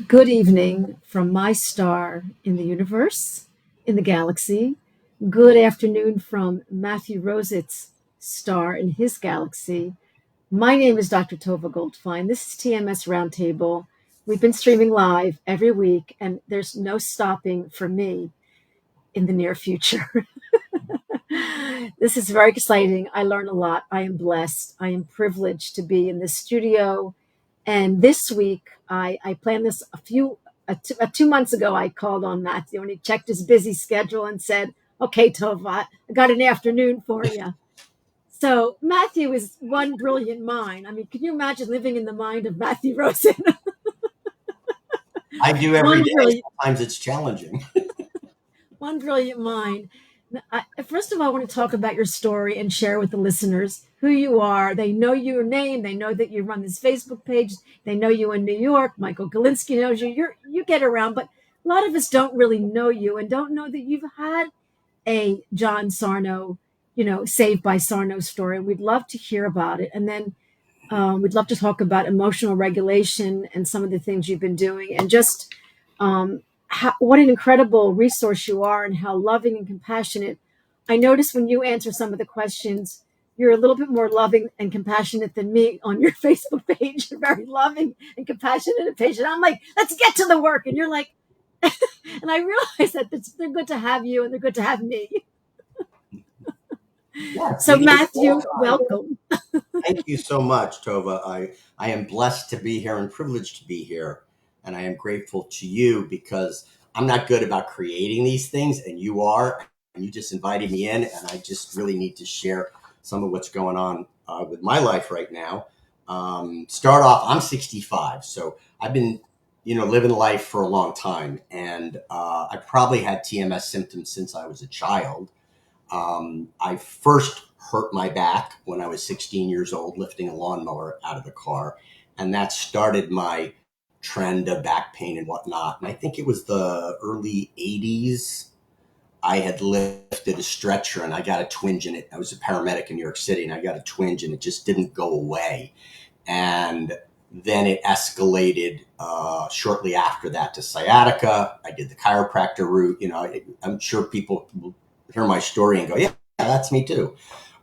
Good evening from my star in the universe, in the galaxy. Good afternoon from Matthew Rosett's star in his galaxy. My name is Dr. Tovah Goldfine. This is TMS Roundtable. We've been streaming live every week, and there's no stopping for me in the near future. This is very exciting. I learn a lot. I am blessed. I am privileged to be in this studio. And this week, I planned this 2 months ago. I called on Matthew and he checked his busy schedule and said, "Okay, Tova, I got an afternoon for you." So Matthew is one brilliant mind. I mean, can you imagine living in the mind of Matthew Rosett? I do every one day. brilliant, Sometimes it's challenging. one brilliant mind. First of all, I want to talk about your story and share with the listeners who you are. They know your name. They know that you run this Facebook page. They know you in New York. Michael Galinsky knows you. You get around, but a lot of us don't really know you and don't know that you've had a John Sarno, Saved by Sarno story. We'd love to hear about it. And then we'd love to talk about emotional regulation and some of the things you've been doing and just what an incredible resource you are and how loving and compassionate. I notice when you answer some of the questions, you're a little bit more loving and compassionate than me on your Facebook page. You're very loving and compassionate and patient. I'm like, let's get to the work. And you're like, and I realize that they're good to have you and they're good to have me. Yes, So, we need Matthew, more. welcome. Thank you so much, Tova. I am blessed to be here and privileged to be here. And I am grateful to you because I'm not good about creating these things, and you are. And you just invited me in, and I just really need to share some of what's going on with my life right now. Start off, I'm 65, so I've been, living life for a long time. And I probably had TMS symptoms since I was a child. I first hurt my back when I was 16 years old, lifting a lawnmower out of the car. And that started my trend of back pain and whatnot. And I think it was the early 80s. I had lifted a stretcher and I got a twinge in it. I was a paramedic in New York City and I got a twinge and it just didn't go away. And then it escalated shortly after that to sciatica. I did the chiropractor route. I'm sure people will hear my story and go, yeah, that's me too.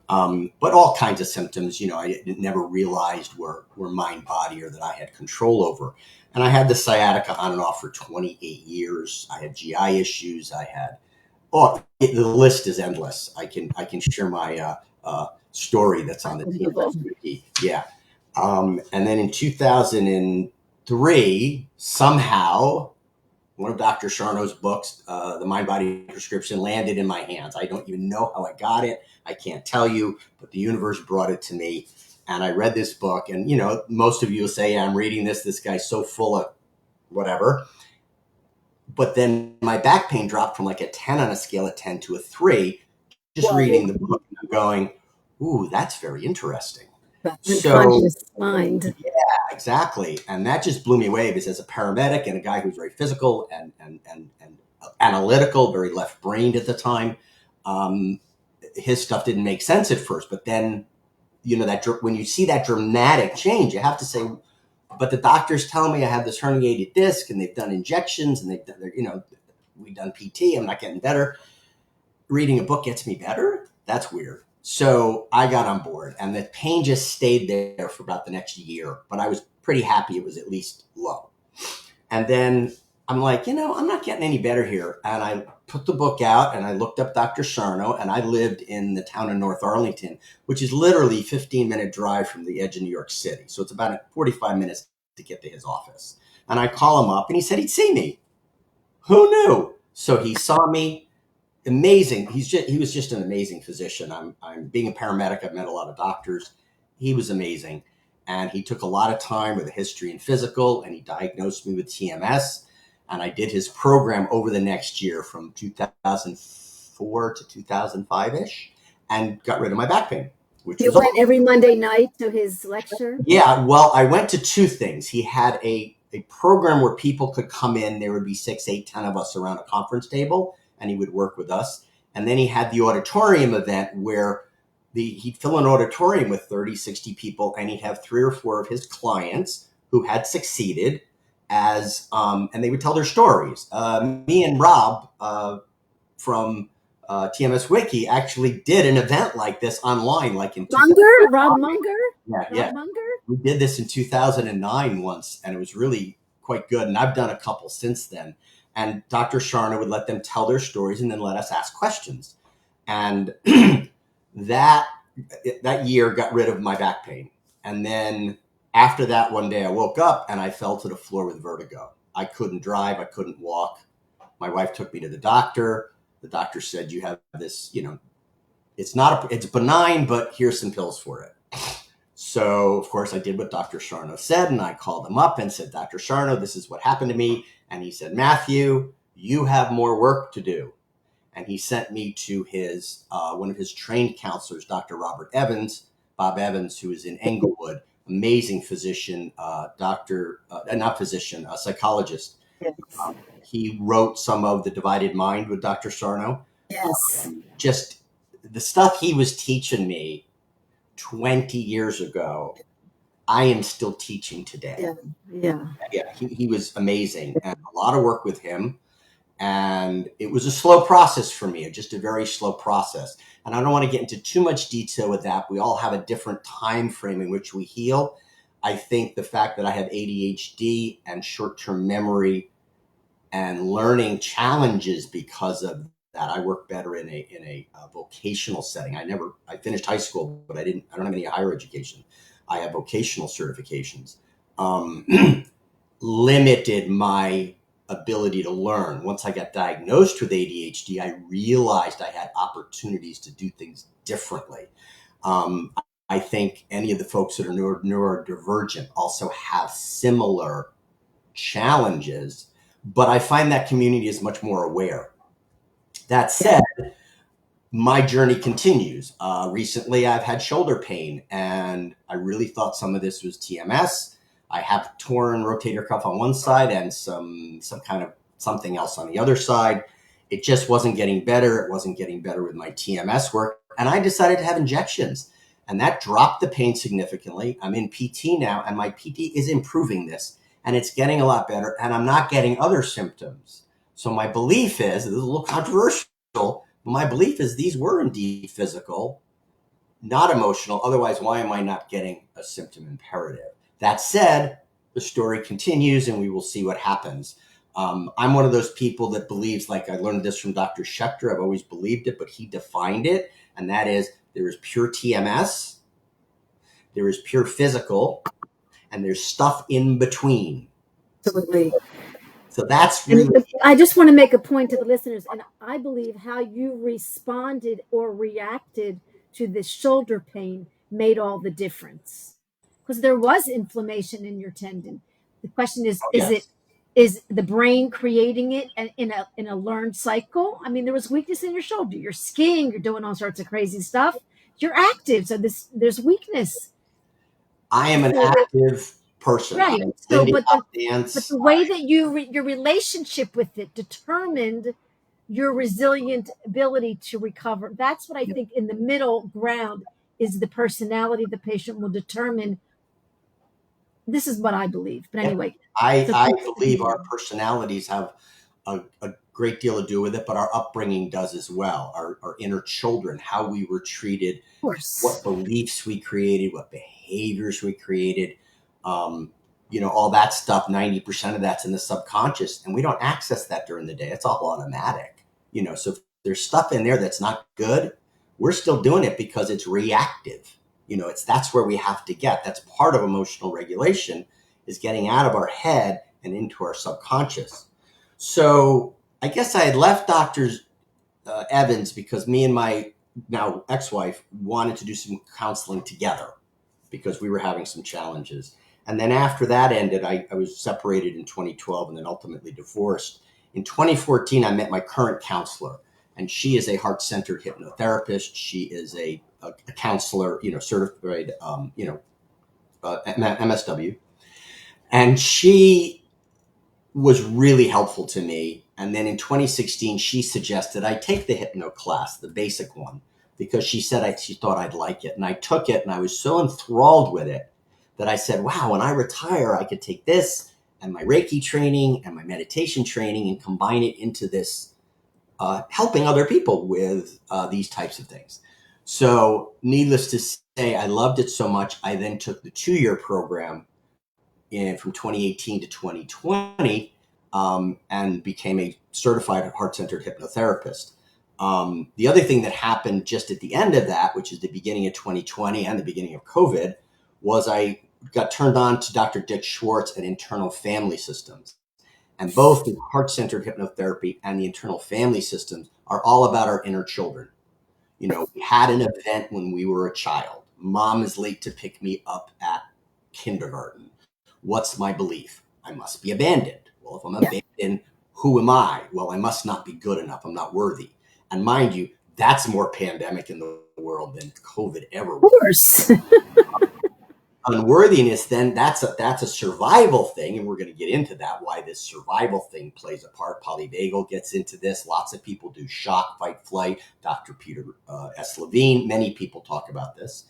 But all kinds of symptoms, I never realized were mind body or that I had control over. And I had the sciatica on and off for 28 years. I had GI issues. The list is endless. I can share my story that's on the TMS wiki. Yeah. And then in 2003, somehow one of Dr. Sarno's books, The Mind-Body Prescription, landed in my hands. I don't even know how I got it. I can't tell you, but the universe brought it to me. And I read this book. And, most of you will say, I'm reading this. This guy's so full of whatever. But then my back pain dropped from like a 10 on a scale of 10 to a 3, just reading the book. And I'm going, ooh, that's very interesting. Unconscious mind. Yeah, exactly. And that just blew me away because as a paramedic and a guy who's very physical and analytical, very left-brained at the time, his stuff didn't make sense at first. But then, that when you see that dramatic change, you have to say, but the doctors tell me I have this herniated disc and they've done injections and we've done PT. I'm not getting better. Reading a book gets me better. That's weird. So I got on board and the pain just stayed there for about the next year, but I was pretty happy it was at least low. And then I'm like, I'm not getting any better here. And I put the book out and I looked up Dr. Sarno, and I lived in the town of North Arlington, which is literally a 15-minute drive from the edge of New York City. So it's about 45 minutes to get to his office. And I call him up and he said he'd see me. Who knew? So he saw me. Amazing. He was just an amazing physician. I'm being a paramedic. I've met a lot of doctors. He was amazing. And he took a lot of time with a history and physical, and he diagnosed me with TMS. And I did his program over the next year from 2004 to 2005-ish and got rid of my back pain. You went every Monday night to his lecture? Yeah, well, I went to two things. He had a program where people could come in. There would be 6, 8, 10 of us around a conference table, and he would work with us. And then he had the auditorium event where he'd fill an auditorium with 30, 60 people, and he'd have 3 or 4 of his clients who had succeeded, and they would tell their stories. Me and Rob from TMS Wiki actually did an event like this online, like in Rob Munger? Yeah. We did this in 2009 once, and it was really quite good. And I've done a couple since then. And Dr. Sarno would let them tell their stories and then let us ask questions. And that year got rid of my back pain. And then after that, one day I woke up and I fell to the floor with vertigo. I couldn't drive. I couldn't walk. My wife took me to the doctor. The doctor said, you have this, it's benign, but here's some pills for it. So, of course, I did what Dr. Sarno said, and I called him up and said, Dr. Sarno, this is what happened to me. And he said, Matthew, you have more work to do. And he sent me to his one of his trained counselors, Dr. Bob Evans, who is in Englewood, amazing physician, psychologist. Yes. He wrote some of The Divided Mind with Dr. Sarno. Yes. Just the stuff he was teaching me 20 years ago, I am still teaching today. Yeah. He was amazing, and a lot of work with him. And it was a slow process for me, just a very slow process. And I don't want to get into too much detail with that. We all have a different time frame in which we heal. I think the fact that I have ADHD and short-term memory and learning challenges because of that, I work better in a vocational setting. I finished high school, but I don't have any higher education. I have vocational certifications. Limited my ability to learn. Once I got diagnosed with ADHD, I realized I had opportunities to do things differently. I think any of the folks that are neurodivergent also have similar challenges, but I find that community is much more aware. That said, my journey continues. Recently, I've had shoulder pain, and I really thought some of this was TMS. I have torn rotator cuff on one side and some kind of something else on the other side. It just wasn't getting better. It wasn't getting better with my TMS work. And I decided to have injections, and that dropped the pain significantly. I'm in PT now, and my PT is improving this, and it's getting a lot better, and I'm not getting other symptoms. So my belief is, this is a little controversial, but my belief is these were indeed physical, not emotional. Otherwise, why am I not getting a symptom imperative? That said, the story continues, and we will see what happens. I'm one of those people that believes, like I learned this from Dr. Schechter, I've always believed it, but he defined it, and that is there is pure TMS, there is pure physical, and there's stuff in between. Absolutely. So that's really... I just want to make a point to the listeners, and I believe how you responded or reacted to the shoulder pain made all the difference. Because there was inflammation in your tendon. The question is, is the brain creating it in a learned cycle? I mean, there was weakness in your shoulder. You're skiing, you're doing all sorts of crazy stuff. You're active, so there's weakness. I am an active person. Right. So, but the way that your relationship with it determined your resilient ability to recover. That's what I think in the middle ground is the personality of the patient will determine. This is what I believe. But anyway. I believe our personalities have a great deal to do with it, but our upbringing does as well. Our inner children, how we were treated, what beliefs we created, what behaviors we created, all that stuff, 90% of that's in the subconscious, and we don't access that during the day. It's all automatic, so if there's stuff in there that's not good, we're still doing it because it's reactive. That's where we have to get. That's part of emotional regulation, is getting out of our head and into our subconscious. So I guess I had left Dr. Evans because me and my now ex-wife wanted to do some counseling together because we were having some challenges. And then after that ended, I was separated in 2012 and then ultimately divorced. In 2014, I met my current counselor, and she is a heart-centered hypnotherapist. She is a counselor, certified, MSW. And she was really helpful to me. And then in 2016, she suggested I take the hypno class, the basic one, because she said she thought I'd like it. And I took it, and I was so enthralled with it that I said, wow, when I retire, I could take this and my Reiki training and my meditation training and combine it into this helping other people with these types of things. So needless to say, I loved it so much. I then took the 2-year program from 2018 to 2020 and became a certified heart-centered hypnotherapist. The other thing that happened just at the end of that, which is the beginning of 2020 and the beginning of COVID, was I got turned on to Dr. Dick Schwartz at Internal Family Systems. And both the heart-centered hypnotherapy and the internal family systems are all about our inner children. We had an event when we were a child. Mom is late to pick me up at kindergarten. What's my belief? I must be abandoned. Well, if I'm abandoned, who am I? Well, I must not be good enough. I'm not worthy. And mind you, that's more pandemic in the world than COVID ever was. Of course. Unworthiness, then that's a survival thing, and we're going to get into that, why this survival thing plays a part. Polyvagal gets into this. Lots of people do shock, fight, flight. Dr. Peter S. Levine, many people talk about this.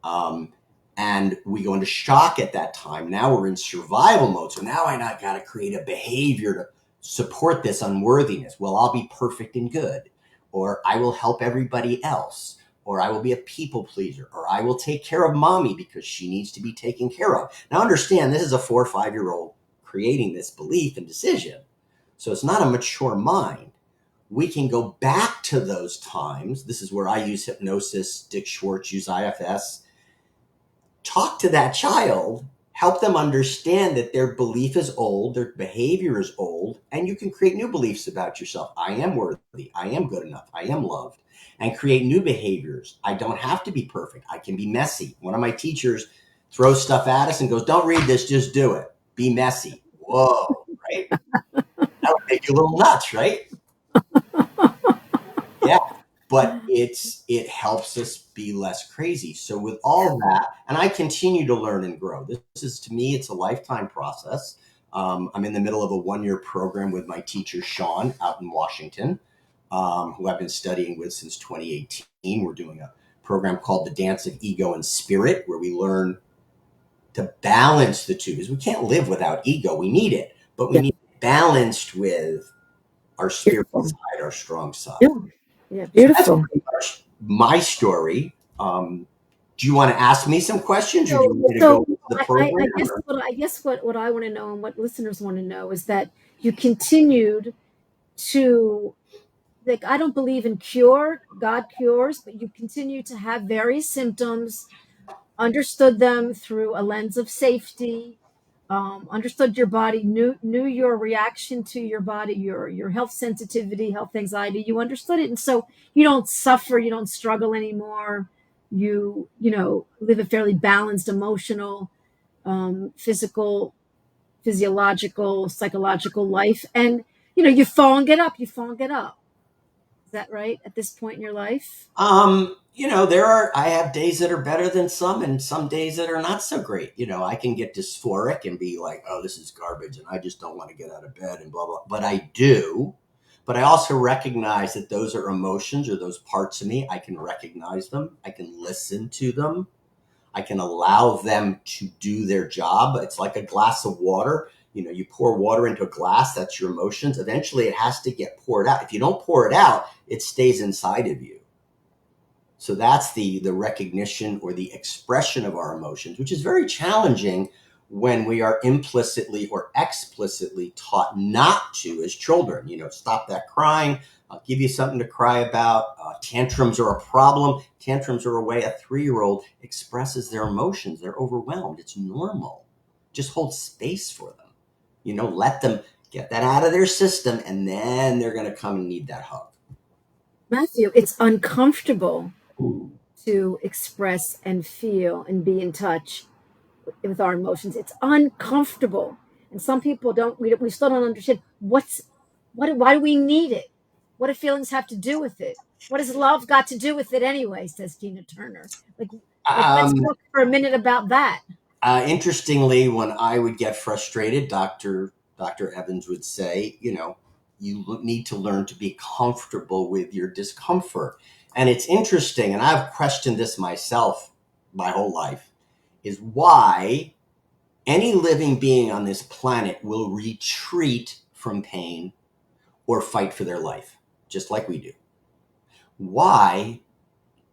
And we go into shock at that time. Now we're in survival mode. So now I got to create a behavior to support this unworthiness. Well, I'll be perfect and good, or I will help everybody else, or I will be a people pleaser, or I will take care of mommy because she needs to be taken care of. Now understand, this is a 4 or 5-year-old creating this belief and decision. So it's not a mature mind. We can go back to those times. This is where I use hypnosis, Dick Schwartz, use IFS. Talk to that child, help them understand that their belief is old, their behavior is old, and you can create new beliefs about yourself. I am worthy. I am good enough. I am loved. And create new behaviors. I don't have to be perfect. I can be messy. One of my teachers throws stuff at us and goes, don't read this, just do it. Be messy. Whoa, right? That would make you a little nuts, right? Yeah. But it helps us be less crazy. So with all that, and I continue to learn and grow. This is, to me, it's a lifetime process. I'm in the middle of a 1-year program with my teacher, Sean, out in Washington, who I've been studying with since 2018. We're doing a program called The Dance of Ego and Spirit, where we learn to balance the two, because we can't live without ego. We need it, but we need it balanced with our spiritual side, our strong side. Yeah, beautiful. So that's pretty much my story. Do you want to ask me some questions, or do you want me to go to the program? I guess what I want to know and what listeners want to know is that you continued to, like, I don't believe in cure, God cures, but you continue to have various symptoms, understood them through a lens of safety, understood your body, knew your reaction to your body, your health sensitivity, health anxiety. You understood it, and so you don't suffer, you don't struggle anymore. You live a fairly balanced emotional, physical, physiological, psychological life, and you fall and get up. You fall and get up. Is that right at this point in your life? I have days that are better than some, and some days that are not so great. I can get dysphoric and be like, oh, this is garbage, and I just don't want to get out of bed and blah, blah. But I do. But I also recognize that those are emotions, or those parts of me. I can recognize them. I can listen to them. I can allow them to do their job. It's like a glass of water. You pour water into a glass, that's your emotions. Eventually it has to get poured out. If you don't pour it out, it stays inside of you. So that's the recognition or the expression of our emotions, which is very challenging when we are implicitly or explicitly taught not to as children. Stop that crying. I'll give you something to cry about. Tantrums are a problem. Tantrums are a way a 3-year-old expresses their emotions. They're overwhelmed. It's normal. Just hold space for them. Let them get that out of their system, and then they're going to come and need that hug. Matthew, it's uncomfortable to express and feel and be in touch with our emotions. It's uncomfortable. And some people we still don't understand why do we need it? What do feelings have to do with it? What has love got to do with it anyway, says Tina Turner. Like let's talk for a minute about that. Interestingly, when I would get frustrated, Dr. Evans would say, you need to learn to be comfortable with your discomfort. And it's interesting, and I've questioned this myself my whole life, is why Any living being on this planet will retreat from pain or fight for their life, just like we do. Why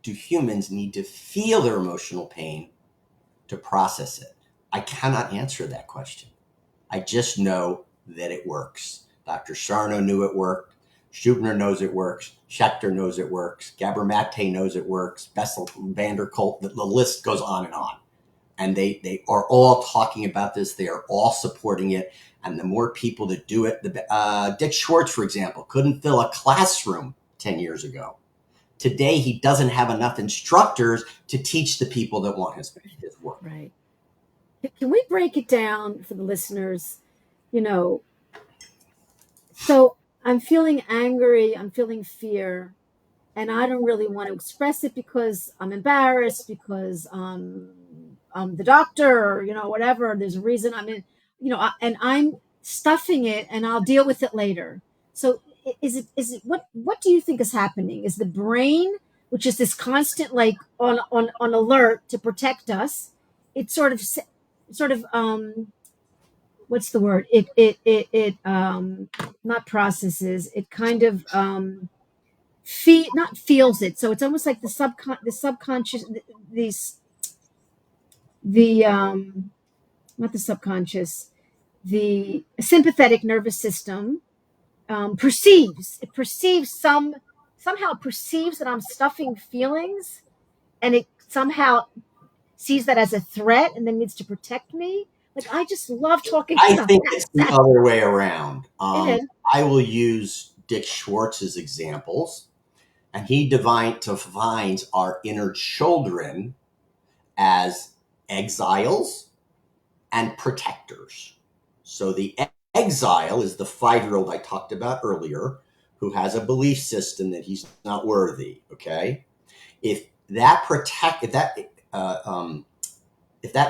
do humans need to feel their emotional pain to process it? I cannot answer that question. I just know that it works. Dr. Sarno knew it worked. Schubner knows it works. Schechter knows it works. Gabor-Mate knows it works. Bessel, van der Kolk, the list goes on and on. And they are all talking about this. They are all supporting it. And the more people that do it, Dick Schwartz, for example, couldn't fill a classroom 10 years ago. Today, he doesn't have enough instructors to teach the people that want his work. Right. Can we break it down for the listeners? So I'm feeling angry, I'm feeling fear, and I don't really want to express it because I'm embarrassed, because I'm the doctor, or, whatever. There's a reason I'm in, and I'm stuffing it, and I'll deal with it later. So is it what do you think is happening? Is the brain, which is this constant like on alert to protect us, it sort of what's the word? It not processes. It kind of not feels it. So it's almost like the subconscious, these the not the subconscious, the sympathetic nervous system somehow perceives that I'm stuffing feelings, and it somehow sees that as a threat and then needs to protect me. Like, I just love talking I about think that. it's the other way around. Yeah. I will use Dick Schwartz's examples, and he defines our inner children as exiles and protectors. So the exile is the 5-year-old I talked about earlier, who has a belief system that he's not worthy. Okay, if that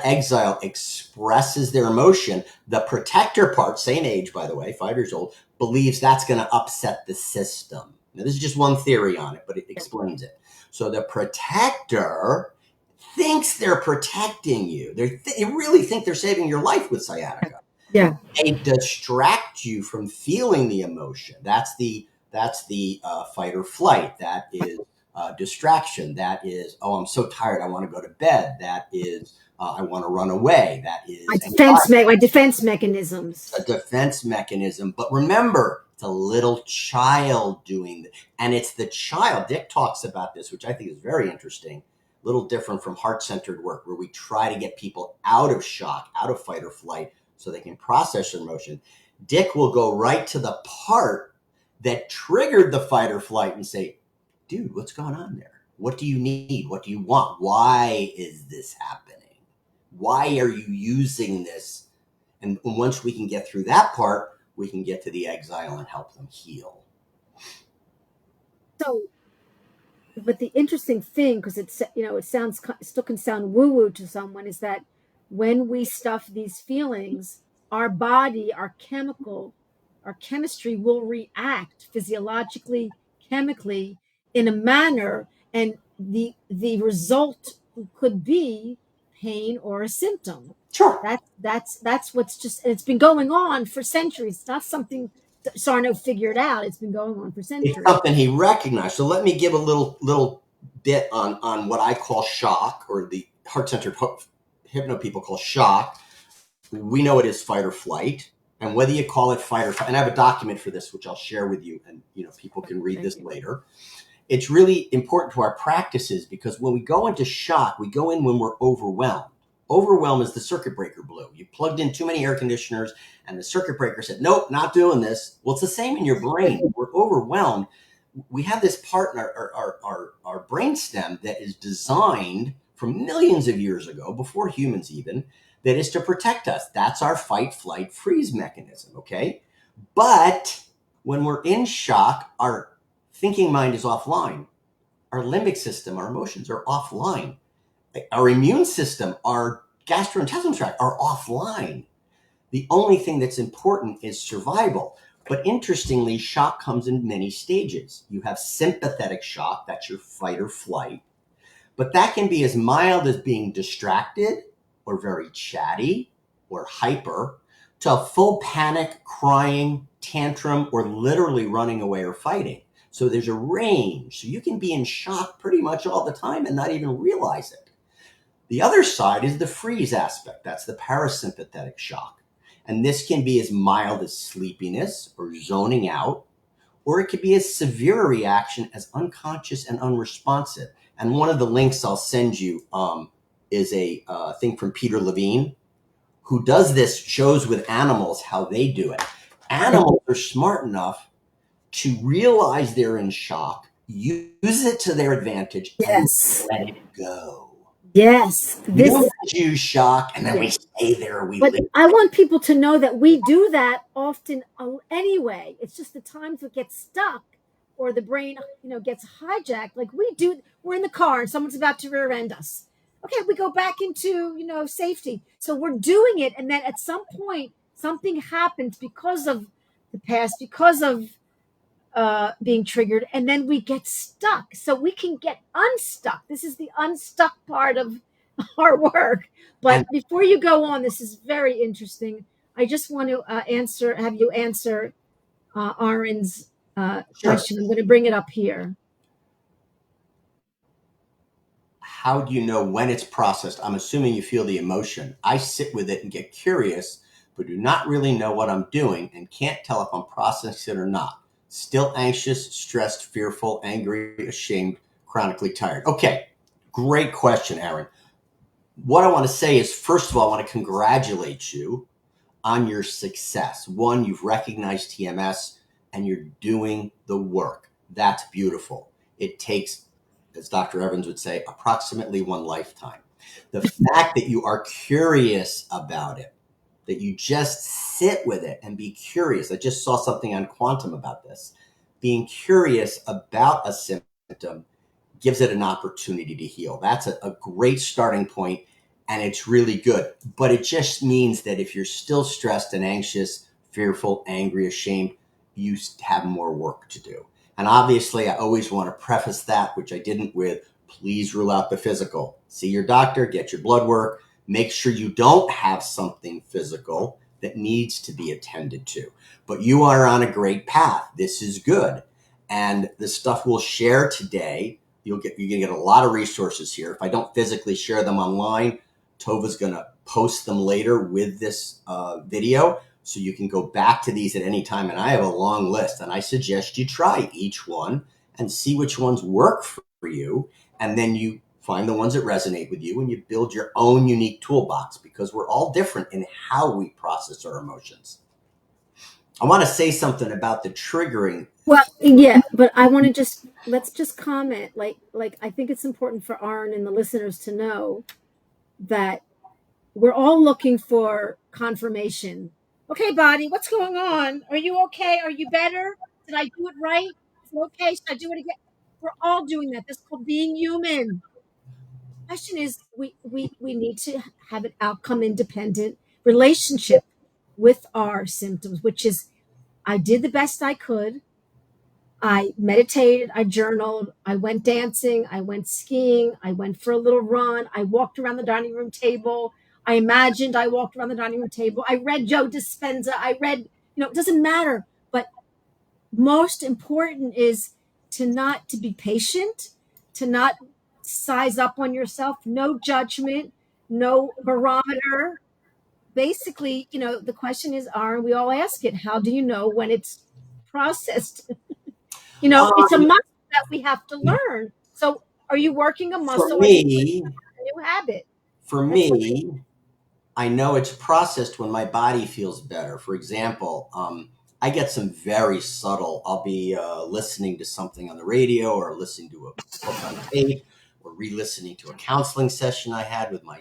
exile expresses their emotion, the protector part, same age by the way, 5 years old, believes that's going to upset the system. Now, this is just one theory on it, but it explains it. So the protector thinks they're protecting you. They really think they're saving your life with sciatica. Yeah. They distract you from feeling the emotion. That's the fight or flight. That is distraction. That is, oh, I'm so tired, I want to go to bed. That is, I want to run away. That is my defense mechanisms. a defense mechanism. But remember, it's a little child doing that. And it's the child. Dick talks about this, which I think is very interesting. A little different from heart-centered work, where we try to get people out of shock, out of fight or flight, so they can process their emotion. Dick will go right to the part that triggered the fight or flight and say, dude, what's going on there? What do you need? What do you want? Why is this happening? Why are you using this? And once we can get through that part, we can get to the exile and help them heal. So, but the interesting thing, because it still can sound woo-woo to someone, is that when we stuff these feelings, our body, our chemistry will react physiologically, chemically, in a manner, and the result could be pain or a symptom. Sure. That's what's just, and it's been going on for centuries. It's not something Sarno figured out. It's been going on for centuries. It's something he recognized. So let me give a little bit on what I call shock, or the heart-centered hypno people call shock. We know it is fight or flight. And whether you call it fight or flight, and I have a document for this, which I'll share with you, and people can read this later. It's really important to our practices, because when we go into shock, we go in when we're overwhelmed. Overwhelm is the circuit breaker blew. You plugged in too many air conditioners, and the circuit breaker said, nope, not doing this. Well, it's the same in your brain. We're overwhelmed. We have this part in our brainstem that is designed from millions of years ago, before humans even, that is to protect us. That's our fight, flight, freeze mechanism, okay? But when we're in shock, our thinking mind is offline. Our limbic system, our emotions are offline. Our immune system, our gastrointestinal tract are offline. The only thing that's important is survival. But interestingly, shock comes in many stages. You have sympathetic shock, that's your fight or flight. But that can be as mild as being distracted or very chatty. or hyper to full panic, crying, tantrum, or literally running away or fighting. So there's a range. So you can be in shock pretty much all the time and not even realize it. The other side is the freeze aspect. That's the parasympathetic shock. And this can be as mild as sleepiness or zoning out, or it could be as severe a reaction as unconscious and unresponsive. And one of the links I'll send you is a thing from Peter Levine, who does this, shows with animals how they do it. Animals are smart enough to realize they're in shock, use it to their advantage, Yes. and let it go. Yes. We don't use shock and then we stay there. But I want people to know that we do that often anyway. It's just the times it gets stuck or the brain, gets hijacked. Like we're in the car and someone's about to rear end us. Okay, we go back into, safety. So we're doing it. And then at some point, something happens because of the past, because of being triggered, and then we get stuck. So we can get unstuck. This is the unstuck part of our work. But before you go on, this is very interesting. I just want to have you answer Aaron's question. I'm going to bring it up here. How do you know when it's processed? I'm assuming you feel the emotion. I sit with it and get curious, but do not really know what I'm doing and can't tell if I'm processing it or not. Still anxious, stressed, fearful, angry, ashamed, chronically tired. Okay, great question, Aaron. What I want to say is, first of all, I want to congratulate you on your success. One, you've recognized TMS and you're doing the work. That's beautiful. It takes, as Dr. Evans would say, approximately one lifetime. The fact that you are curious about it, that you just sit with it and be curious. I just saw something on Quantum about this. Being curious about a symptom gives it an opportunity to heal. That's a great starting point, and it's really good. But it just means that if you're still stressed and anxious, fearful, angry, ashamed, you have more work to do. And obviously, I always want to preface that, which I didn't with, please rule out the physical. See your doctor, get your blood work, make sure you don't have something physical that needs to be attended to. But you are on a great path. This is good. And the stuff we'll share today, you're going to get a lot of resources here. If I don't physically share them online, Tovah's going to post them later with this video. So you can go back to these at any time. And I have a long list, and I suggest you try each one and see which ones work for you. And then you find the ones that resonate with you and you build your own unique toolbox, because we're all different in how we process our emotions. I want to say something about the triggering. Well, yeah, but I want to let's just comment. Like I think it's important for Aaron and the listeners to know that we're all looking for confirmation. Okay, body, what's going on? Are you okay? Are you better? Did I do it right? Is it okay? Should I do it again? We're all doing that. That's called being human. The question is, we need to have an outcome independent relationship with our symptoms, which is, I did the best I could. I meditated, I journaled, I went dancing, I went skiing, I went for a little run, I walked around the dining room table, I imagined I walked around the dining room table, I read Joe Dispenza, I read, it doesn't matter. But most important is to be patient, to not size up on yourself, no judgment, no barometer. Basically, the question is, we all ask it, how do you know when it's processed? It's a muscle that we have to learn. So are you working a muscle? For me, a new habit? I know it's processed when my body feels better. For example, I get some very subtle, I'll be listening to something on the radio or listening to a book on tape or re-listening to a counseling session I had with my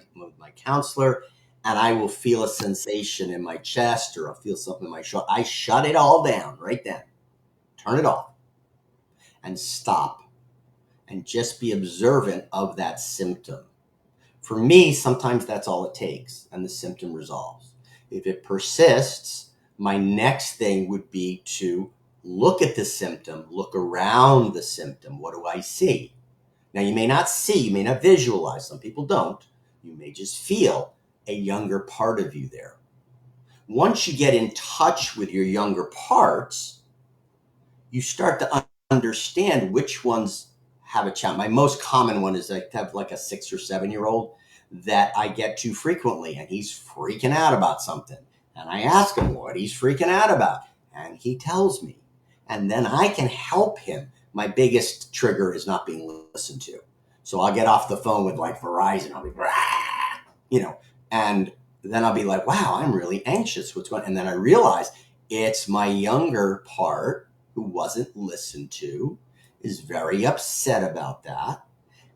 counselor, and I will feel a sensation in my chest or I'll feel something in my shoulder. I shut it all down right then, turn it off, and stop and just be observant of that symptom. For me, sometimes that's all it takes and the symptom resolves. If it persists, my next thing would be to look at the symptom, look around the symptom. What do I see? Now, you may not see, you may not visualize. Some people don't. You may just feel. a younger part of you there. Once you get in touch with your younger parts, you start to understand which ones have a challenge. My most common one is I have like a 6 or 7-year-old that I get to frequently, and he's freaking out about something. And I ask him what he's freaking out about, and he tells me. And then I can help him. My biggest trigger is not being listened to. So I'll get off the phone with like Verizon. I'll be, and then I'll be like, wow, I'm really anxious. What's going on? And then I realize it's my younger part who wasn't listened to, is very upset about that.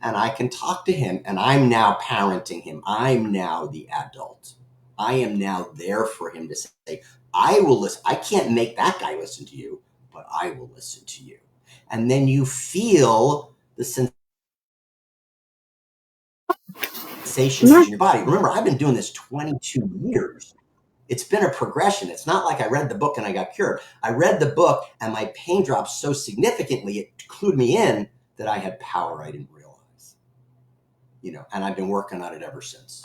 And I can talk to him, and I'm now parenting him. I'm now the adult. I am now there for him to say, I will listen. I can't make that guy listen to you, but I will listen to you. And then you feel the sensations in your body. Remember, I've been doing this 22 years. It's been a progression. It's not like I read the book and I got cured. I read the book and my pain dropped so significantly, it clued me in that I had power I didn't realize. And I've been working on it ever since.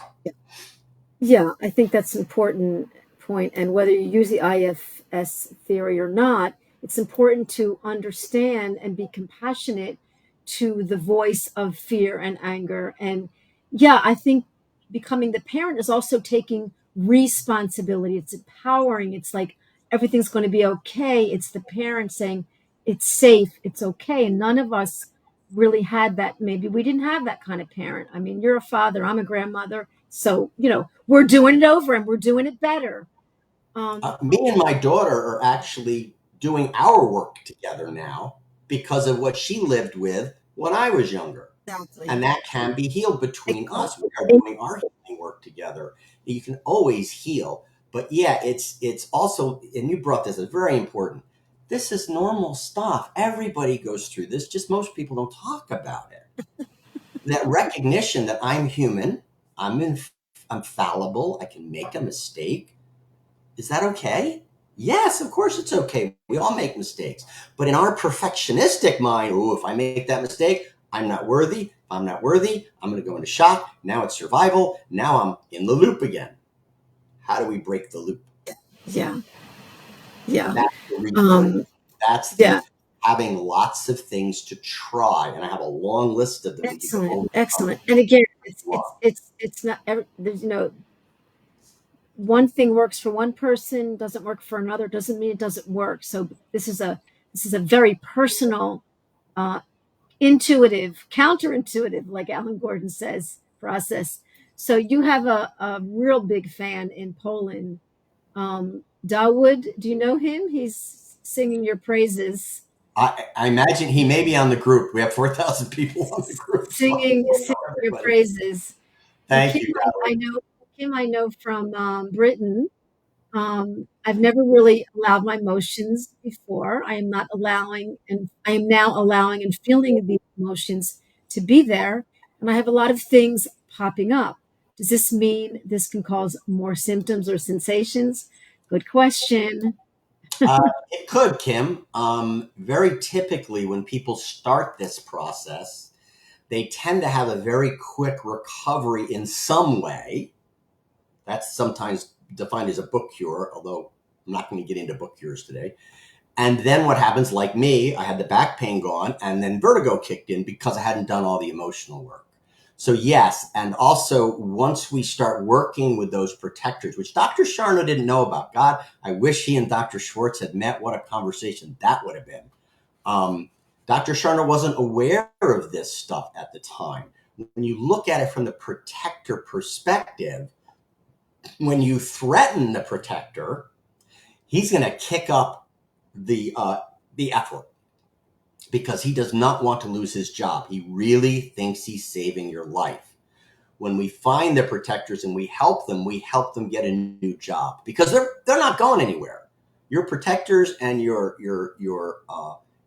Yeah, I think that's an important point. And whether you use the IFS theory or not, it's important to understand and be compassionate to the voice of fear and anger. And yeah, I think becoming the parent is also taking responsibility. It's empowering. It's like everything's going to be okay. It's the parent saying it's safe, it's okay. And none of us really had that. Maybe we didn't have that kind of parent. I mean, you're a father, I'm a grandmother. So, we're doing it over and we're doing it better. Me and my daughter are actually doing our work together now because of what she lived with when I was younger. Exactly. And that can be healed between us. We are doing our healing work together. You can always heal. But yeah, it's also, and you brought this, it's very important. This is normal stuff. Everybody goes through this, just most people don't talk about it. That recognition that I'm human, I'm fallible, I can make a mistake. Is that okay? Yes, of course it's okay. We all make mistakes. But in our perfectionistic mind, if I make that mistake, I'm not worthy. If I'm not worthy, I'm going to go into shock. Now it's survival. Now I'm in the loop again. How do we break the loop? Yeah. Yeah. That's the reason. That's having lots of things to try. And I have a long list of them. Excellent. And again, it's not, there's one thing works for one person, doesn't work for another, doesn't mean it doesn't work. So this is a very personal, intuitive, counterintuitive, like Alan Gordon says, process. So you have a real big fan in Poland. Dawood, do you know him? He's singing your praises. I imagine he may be on the group. We have 4,000 people on the group. Singing your praises. Thank you. Kim, I know from Britain. I've never really allowed my emotions before. I am now allowing and feeling these emotions to be there. And I have a lot of things popping up. Does this mean this can cause more symptoms or sensations? Good question. It could, Kim. Very typically, when people start this process, they tend to have a very quick recovery in some way. That's sometimes defined as a book cure, although I'm not going to get into book cures today. And then what happens, like me, I had the back pain gone, and then vertigo kicked in because I hadn't done all the emotional work. So yes, and also once we start working with those protectors, which Dr. Sarno didn't know about, God, I wish he and Dr. Schwartz had met. What a conversation that would have been. Dr. Sarno wasn't aware of this stuff at the time. When you look at it from the protector perspective, when you threaten the protector, he's going to kick up the effort because he does not want to lose his job. He really thinks he's saving your life. When we find the protectors and we help them get a new job because they're not going anywhere. Your protectors and your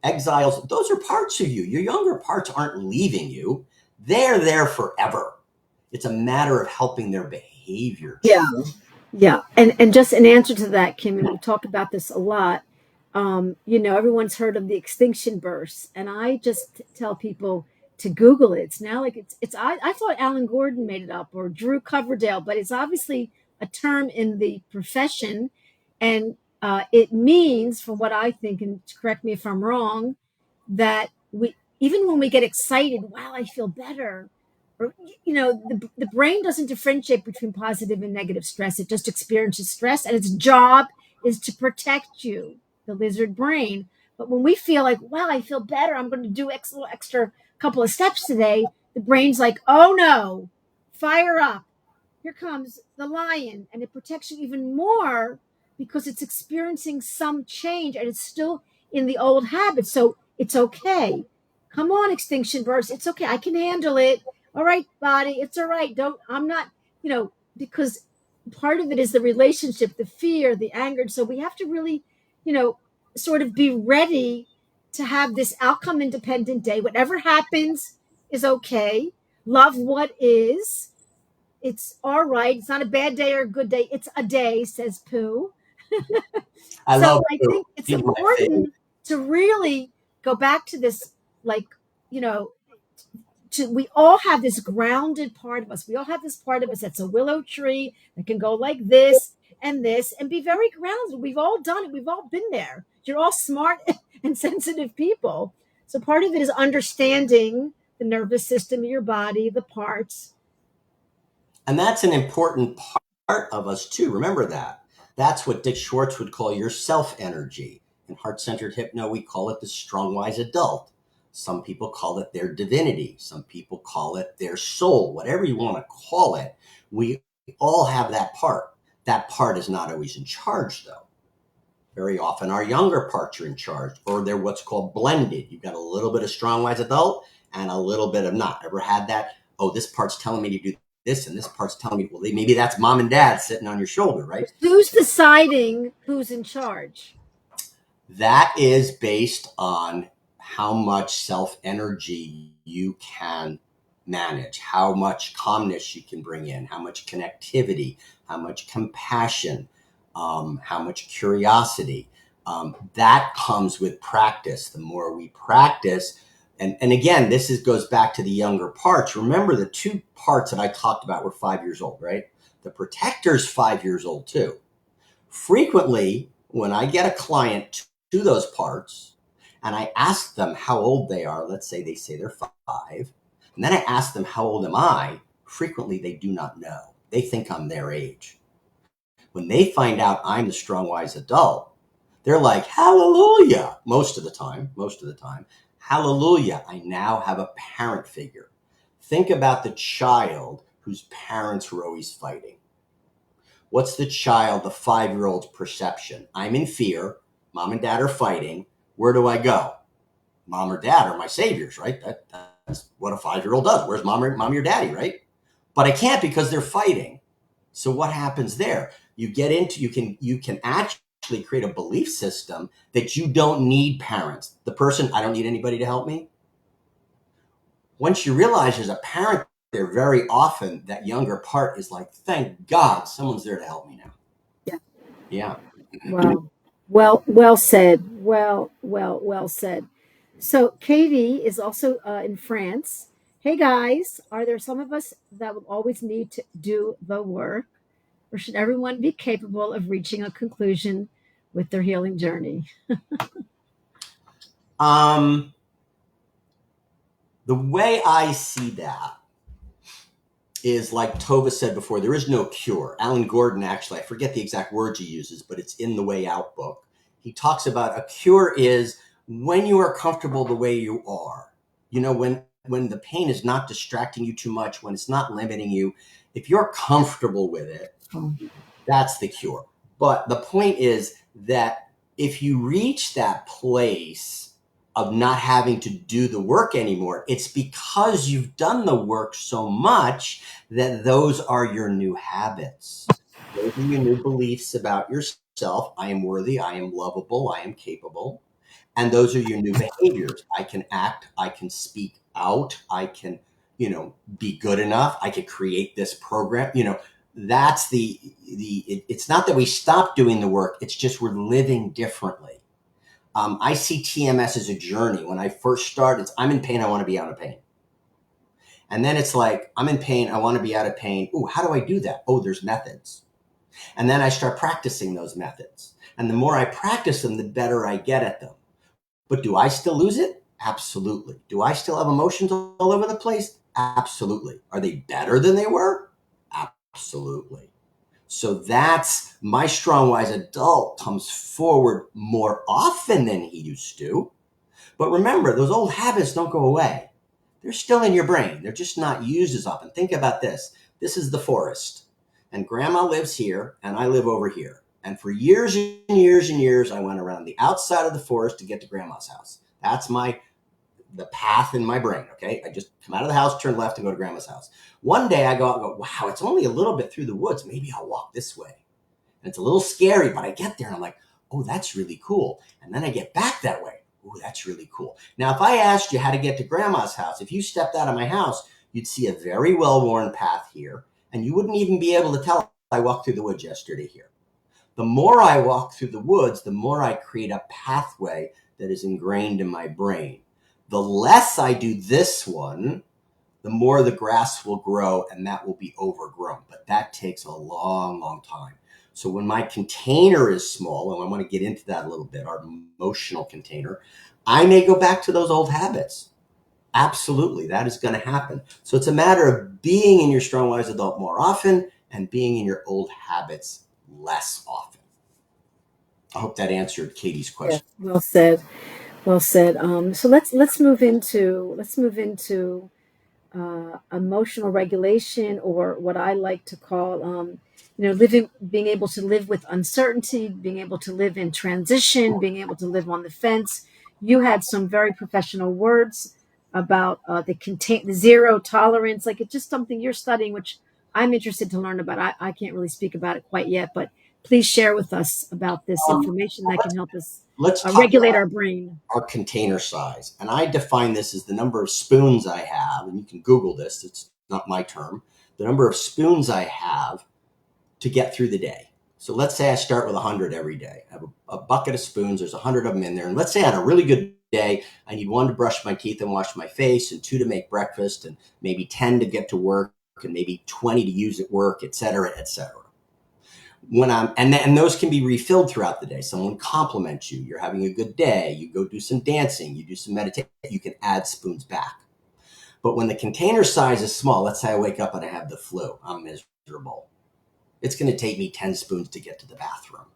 exiles, those are parts of you. Your younger parts aren't leaving you. They're there forever. It's a matter of helping their behavior. Yeah. And just in answer to that, Kim, and we talk about this a lot, everyone's heard of the extinction burst. And I just tell people to Google it. It's now like I thought Alan Gordon made it up or Drew Coverdale, but it's obviously a term in the profession, and it means, from what I think, and correct me if I'm wrong, that we, even when we get excited, wow, I feel better. Or, the brain doesn't differentiate between positive and negative stress. It just experiences stress, and its job is to protect you, the lizard brain. But when we feel like, wow, I feel better, I'm going to do extra couple of steps today, the brain's like, oh no, fire up. Here comes the lion, and it protects you even more because it's experiencing some change and it's still in the old habits. So it's okay. Come on, extinction burst. It's okay. I can handle it. All right, body. It's all right. I'm not, because part of it is the relationship, the fear, the anger. So we have to really, sort of be ready to have this outcome independent day. Whatever happens is okay. Love what is. It's all right. It's not a bad day or a good day. It's a day, says Pooh. I So love I Pooh. think it's He's my favorite. important to really go back to this, like, you know, we all have this grounded part of us. We all have this part of us that's a willow tree that can go like this and be very grounded. We've all done it. We've all been there. You're all smart and sensitive people. So part of it is understanding the nervous system of your body, the parts. And that's an important part of us too. Remember that. That's what Dick Schwartz would call your self energy. In heart centered hypno, we call it the strong, wise adult. Some people call it their divinity. Some people call it their soul, whatever you want to call it. We all have that part. That part is not always in charge, though. Very often, our younger parts are in charge, or they're what's called blended. You've got a little bit of strong, wise adult and a little bit of not. Ever had that? Oh, this part's telling me to do this, and this part's telling me, well, maybe that's mom and dad sitting on your shoulder, right? Who's deciding who's in charge? That is based on how much self energy you can manage, how much calmness you can bring in, how much connectivity, how much compassion, how much curiosity. That comes with practice. The more we practice, and again, goes back to the younger parts. Remember, the two parts that I talked about were 5 years old, right? The protector's 5 years old too. Frequently, when I get a client to those parts and I ask them how old they are, let's say they say they're 5, and then I ask them how old am I, frequently they do not know. They think I'm their age. When they find out I'm the strong, wise adult, they're like, hallelujah, most of the time, hallelujah, I now have a parent figure. Think about the child whose parents were always fighting. What's the child, the 5-year-old's perception? I'm in fear. Mom and dad are fighting. Where do I go? Mom or dad are my saviors, right? That's what a 5-year-old does. Where's mom or daddy, right? But I can't because they're fighting. So what happens there? You can actually create a belief system that you don't need parents. The person, I don't need anybody to help me. Once you realize there's a parent there, very often that younger part is like, thank God someone's there to help me now. Yeah. Yeah. Wow. Well said. Well said. So Katie is also in France. Hey guys, are there some of us that will always need to do the work, or should everyone be capable of reaching a conclusion with their healing journey? The way I see that is like Tovah said before, there is no cure. Alan Gordon, actually, I forget the exact words he uses, but it's in the Way Out book. He talks about a cure is when you are comfortable the way you are. When the pain is not distracting you too much, when it's not limiting you, if you're comfortable with it, that's the cure. But the point is that if you reach that place of not having to do the work anymore, it's because you've done the work so much that those are your new habits. Those are your new beliefs about yourself. I am worthy, I am lovable, I am capable. And those are your new behaviors. I can act, I can speak out, I can, be good enough, I can create this program, that's it's not that we stop doing the work, it's just we're living differently. I see TMS as a journey. When I first started, I'm in pain, I want to be out of pain. And then it's like, I'm in pain. I want to be out of pain. Ooh, how do I do that? Oh, there's methods. And then I start practicing those methods. And the more I practice them, the better I get at them. But do I still lose it? Absolutely. Do I still have emotions all over the place? Absolutely. Are they better than they were? Absolutely. So that's my strong, wise adult comes forward more often than he used to. But remember, those old habits don't go away. They're still in your brain. They're just not used as often. Think about this. This is the forest. And grandma lives here, and I live over here. And for years and years and years, I went around the outside of the forest to get to grandma's house. That's the path in my brain, okay? I just come out of the house, turn left, and go to grandma's house. One day I go out and go, wow, it's only a little bit through the woods. Maybe I'll walk this way. And it's a little scary, but I get there and I'm like, oh, that's really cool. And then I get back that way. Oh, that's really cool. Now, if I asked you how to get to grandma's house, if you stepped out of my house, you'd see a very well-worn path here, and you wouldn't even be able to tell I walked through the woods yesterday here. The more I walk through the woods, the more I create a pathway that is ingrained in my brain. The less I do this one, the more the grass will grow and that will be overgrown. But that takes a long, long time. So when my container is small, and I want to get into that a little bit, our emotional container, I may go back to those old habits. Absolutely, that is going to happen. So it's a matter of being in your strong, wise adult more often and being in your old habits less often. I hope that answered Katie's question. Yeah, well said. Well said. So let's move into emotional regulation, or what I like to call, being able to live with uncertainty, being able to live in transition, being able to live on the fence. You had some very professional words about the zero tolerance. Like, it's just something you're studying, which I'm interested to learn about. I can't really speak about it quite yet, but please share with us about this information that can help us Let's talk regulate about our brain. our container size. And I define this as the number of spoons I have, and you can Google this, it's not my term, the number of spoons I have to get through the day. So let's say I start with 100 every day. I have a bucket of spoons, there's 100 of them in there. And let's say I had a really good day. I need 1 to brush my teeth and wash my face, and 2 to make breakfast, and maybe 10 to get to work, and maybe 20 to use at work, et cetera, et cetera. And those can be refilled throughout the day. Someone compliments you, you're having a good day, you go do some dancing, you do some meditation, you can add spoons back. But when the container size is small, let's say I wake up and I have the flu, I'm miserable. It's going to take me 10 spoons to get to the bathroom.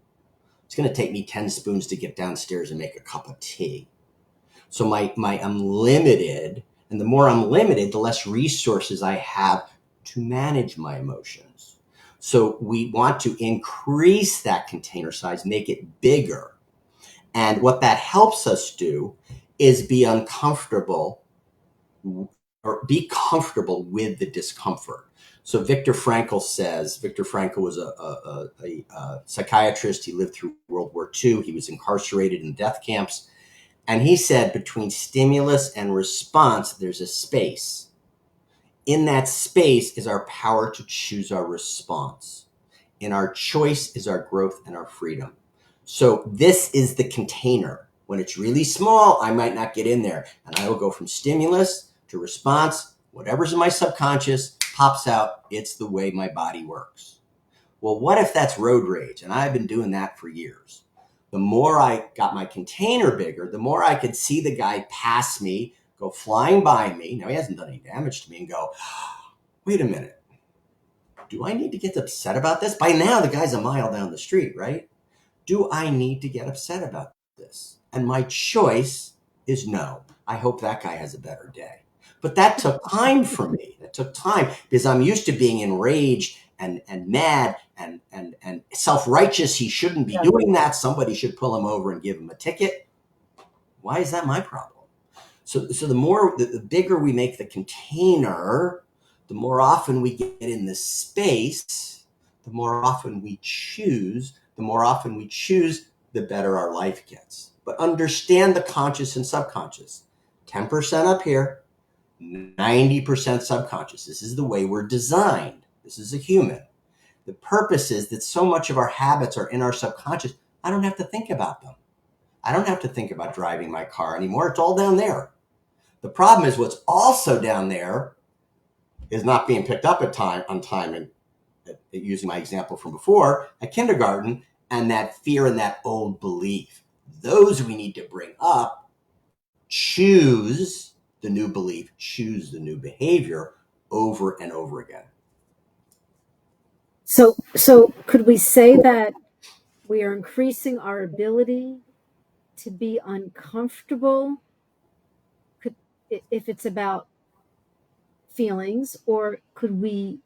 It's going to take me 10 spoons to get downstairs and make a cup of tea. So I'm limited, and the more I'm limited, the less resources I have to manage my emotions. So we want to increase that container size, make it bigger. And what that helps us do is be uncomfortable or be comfortable with the discomfort. So Viktor Frankl was a psychiatrist. He lived through World War II. He was incarcerated in death camps. And he said between stimulus and response, there's a space. In that space is our power to choose our response. In our choice is our growth and our freedom. So this is the container. When it's really small, I might not get in there. And I will go from stimulus to response. Whatever's in my subconscious pops out. It's the way my body works. Well, what if that's road rage? And I've been doing that for years. The more I got my container bigger, the more I could see the guy pass me, go flying by me. Now, he hasn't done any damage to me, and go, wait a minute. Do I need to get upset about this? By now, the guy's a mile down the street, right? Do I need to get upset about this? And my choice is no. I hope that guy has a better day. But that took time for me. That took time because I'm used to being enraged and mad and self-righteous. He shouldn't be doing that. Somebody should pull him over and give him a ticket. Why is that my problem? So the bigger we make the container, the more often we get in the space, the more often we choose, the better our life gets. But understand the conscious and subconscious. 10% up here, 90% subconscious. This is the way we're designed. This is a human. The purpose is that so much of our habits are in our subconscious, I don't have to think about them. I don't have to think about driving my car anymore. It's all down there. The problem is what's also down there is not being picked up on time, and using my example from before at kindergarten, and that fear and that old belief. Those we need to bring up, choose the new belief, choose the new behavior over and over again. So could we say that we are increasing our ability to be uncomfortable if it's about feelings, or could we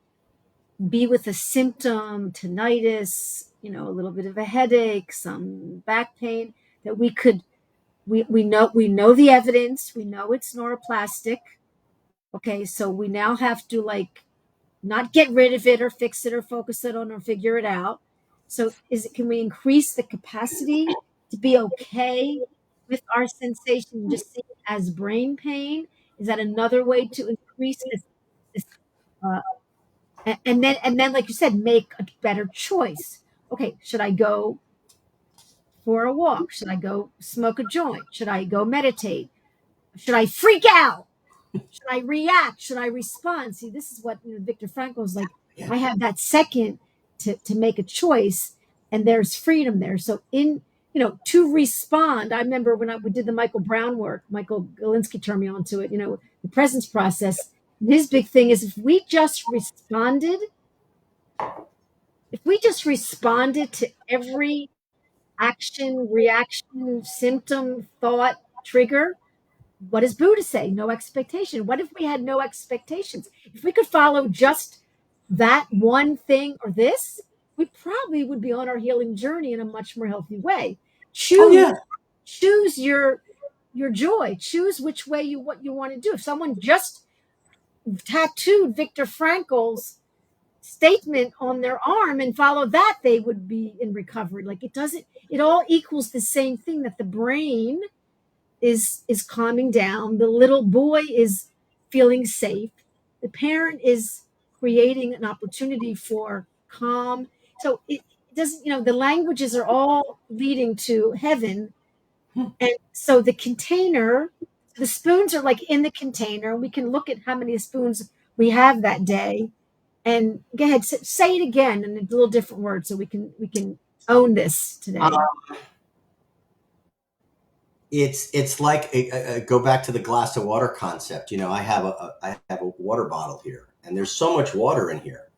be with a symptom, tinnitus, a little bit of a headache, some back pain, that we know the evidence, we know it's neuroplastic. Okay, so we now have to not get rid of it or fix it or focus it on or figure it out. So can we increase the capacity to be okay with our sensation and just see it as brain pain? Is that another way to increase this uh, and then like you said, make a better choice? Okay, should I go for a walk? Should I go smoke a joint? Should I go meditate? Should I freak out? Should I react? Should I respond? See, this is what Viktor Frankl's like. Yeah. I have that second to make a choice, and there's freedom there. So to respond, I remember when we did the Michael Brown work, Michael Galinsky turned me onto it, the presence process. And his big thing is if we just responded to every action, reaction, symptom, thought, trigger, what does Buddha say? No expectation. What if we had no expectations? If we could follow just that one thing or this, we probably would be on our healing journey in a much more healthy way. Choose your joy. Choose which way what you want to do. If someone just tattooed Viktor Frankl's statement on their arm and follow that, they would be in recovery. It all equals the same thing, that the brain is calming down, the little boy is feeling safe, the parent is creating an opportunity for calm. So it doesn't, the languages are all leading to heaven. And so the spoons are in the container. We can look at how many spoons we have that day. And go ahead, say it again in a little different word so we can own this today. It's like go back to the glass of water concept. I have a water bottle here, and there's so much water in here.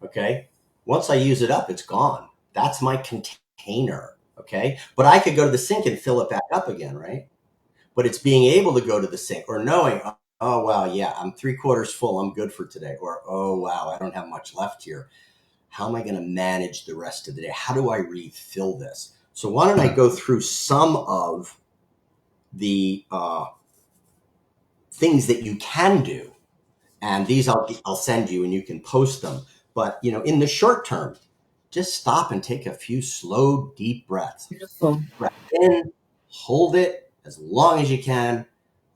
Okay, once I use it up, it's gone. That's my container. Okay, but I could go to the sink and fill it back up again, right? But it's being able to go to the sink, or knowing, oh wow, yeah, I'm 3/4 full, I'm good for today, or oh wow, I don't have much left here. How am I going to manage the rest of the day? How do I refill this? So why don't I go through some of the things that you can do, and these I'll send you, and you can post them. But in the short term, just stop and take a few slow, deep breaths. Beautiful. Breath in, hold it as long as you can,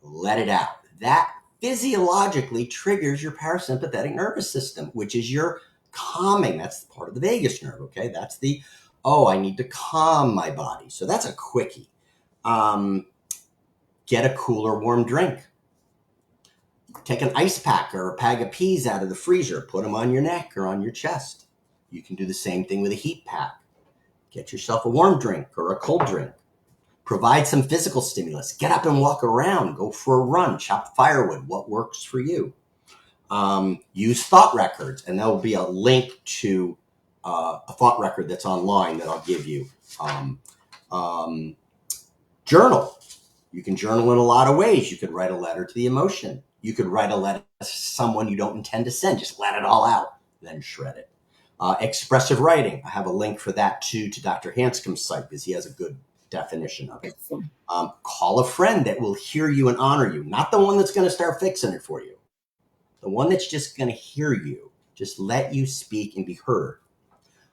let it out. That physiologically triggers your parasympathetic nervous system, which is your calming. That's part of the vagus nerve. Okay, that's the I need to calm my body. So that's a quickie. Get a cool or warm drink. Take an ice pack or a bag of peas out of the freezer, put them on your neck or on your chest. You can do the same thing with a heat pack. Get yourself a warm drink or a cold drink. Provide some physical stimulus. Get up and walk around. Go for a run. Chop firewood. What works for you? Use thought records, and there'll be a link to a thought record that's online that I'll give you. Journal. You can journal in a lot of ways. You could write a letter to the emotion. You could write a letter to someone you don't intend to send. Just let it all out, then shred it. Expressive writing. I have a link for that too to Dr. Hanscom's site because he has a good definition of it. Call a friend that will hear you and honor you, not the one that's going to start fixing it for you. The one that's just going to hear you, just let you speak and be heard.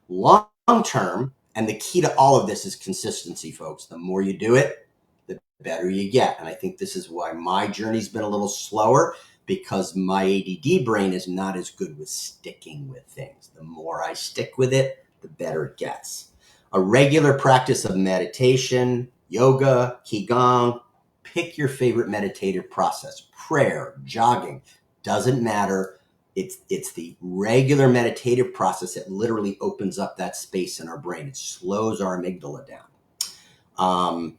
Long term, and the key to all of this is consistency, folks. The more you do it, the better you get. And I think this is why my journey's been a little slower, because my ADD brain is not as good with sticking with things. The more I stick with it, the better it gets. A regular practice of meditation, yoga, qigong, pick your favorite meditative process, prayer, jogging, doesn't matter. It's the regular meditative process that literally opens up that space in our brain. It slows our amygdala down.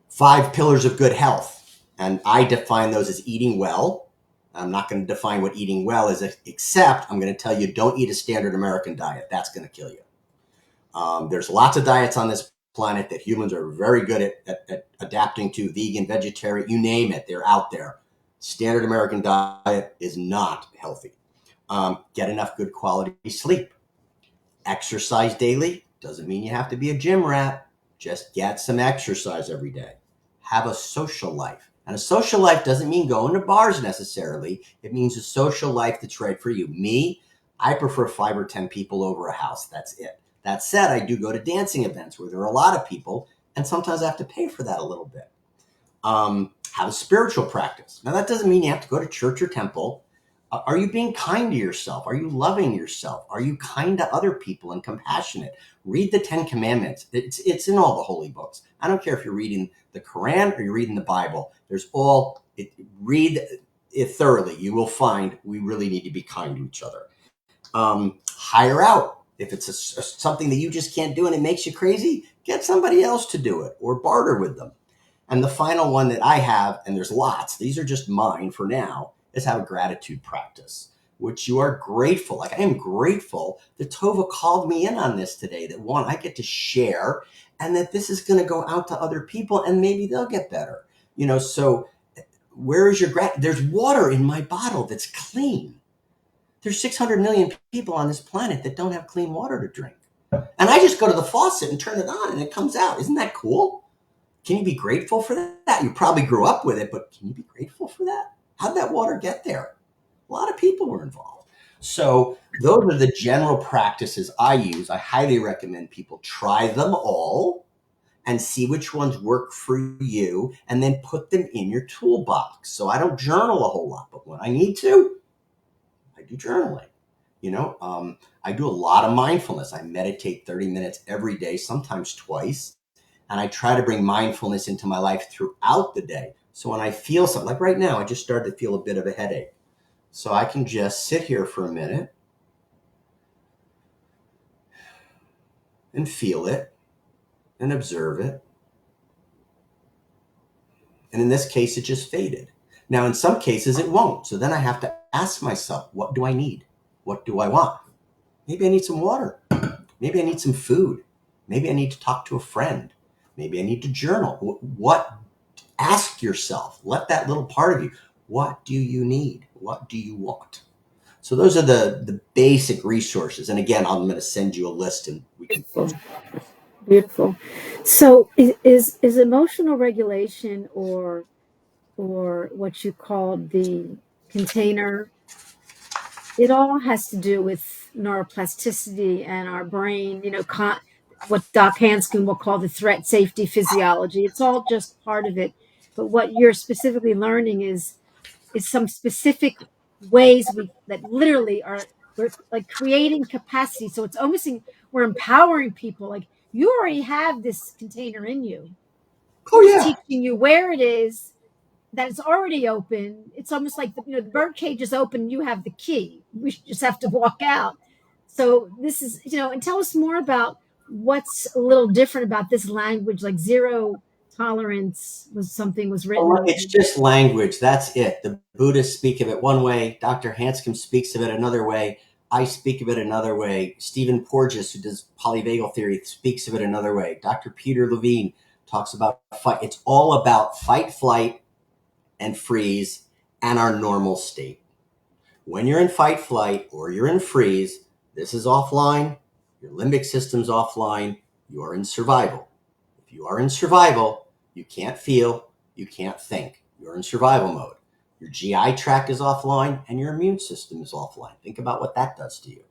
5 pillars of good health, and I define those as eating well. I'm not going to define what eating well is, except I'm going to tell you, don't eat a standard American diet. That's going to kill you. There's lots of diets on this planet that humans are very good at adapting to. Vegan, vegetarian, you name it, they're out there. Standard American diet is not healthy. Get enough good quality sleep. Exercise daily. Doesn't mean you have to be a gym rat. Just get some exercise every day. Have a social life. And a social life doesn't mean going to bars necessarily. It means a social life that's right for you. Me, I prefer 5 or 10 people over a house. That's it. That said, I do go to dancing events where there are a lot of people, and sometimes I have to pay for that a little bit. Have a spiritual practice. Now, that doesn't mean you have to go to church or temple. Are you being kind to yourself? Are you loving yourself? Are you kind to other people and compassionate? Read the 10 Commandments. It's in all the holy books. I don't care if you're reading the Quran or you're reading the Bible. Read it thoroughly. You will find we really need to be kind to each other. Hire out. If it's something that you just can't do and it makes you crazy, get somebody else to do it or barter with them. And the final one that I have, and there's lots, these are just mine for now, is have a gratitude practice, which you are grateful. Like, I am grateful that Tovah called me in on this today, that one, I get to share, and that this is going to go out to other people and maybe they'll get better. So where is your gratitude? There's water in my bottle that's clean. There's 600 million people on this planet that don't have clean water to drink. And I just go to the faucet and turn it on and it comes out. Isn't that cool? Can you be grateful for that? You probably grew up with it, but can you be grateful for that? How'd that water get there? A lot of people were involved. So those are the general practices I use. I highly recommend people try them all and see which ones work for you and then put them in your toolbox. So I don't journal a whole lot, but when I need to, I do journaling. I do a lot of mindfulness. I meditate 30 minutes every day, sometimes twice. And I try to bring mindfulness into my life throughout the day. So when I feel something, like right now, I just started to feel a bit of a headache. So I can just sit here for a minute and feel it and observe it. And in this case, it just faded. Now, in some cases, it won't. So then I have to ask myself, what do I need? What do I want? Maybe I need some water. Maybe I need some food. Maybe I need to talk to a friend. Maybe I need to journal. Ask yourself, let that little part of you, what do you need? What do you want? So those are the basic resources. And again, I'm going to send you a list and we can. Beautiful. So is emotional regulation or what you call the container, it all has to do with neuroplasticity and our brain, what Doc Hanscom will call the threat safety physiology. It's all just part of it. But what you're specifically learning is some specific ways that literally we're like creating capacity. So it's almost we're empowering people. Like, you already have this container in you. Oh, We're just yeah. teaching you where it is, that it's already open. It's almost like the bird cage is open. You have the key. We just have to walk out. So this is, and tell us more about what's a little different about this language, like zero tolerance was written. It's just language. That's it. The Buddhists speak of it one way. Dr. Hanscom speaks of it another way. I speak of it another way. Stephen Porges, who does polyvagal theory, speaks of it another way. Dr. Peter Levine talks about fight. It's all about fight, flight, and freeze and our normal state. When you're in fight, flight, or you're in freeze, this is offline. Your limbic system's offline. You are in survival. If you are in survival, you can't feel, you can't think. You're in survival mode. Your GI tract is offline and your immune system is offline. Think about what that does to you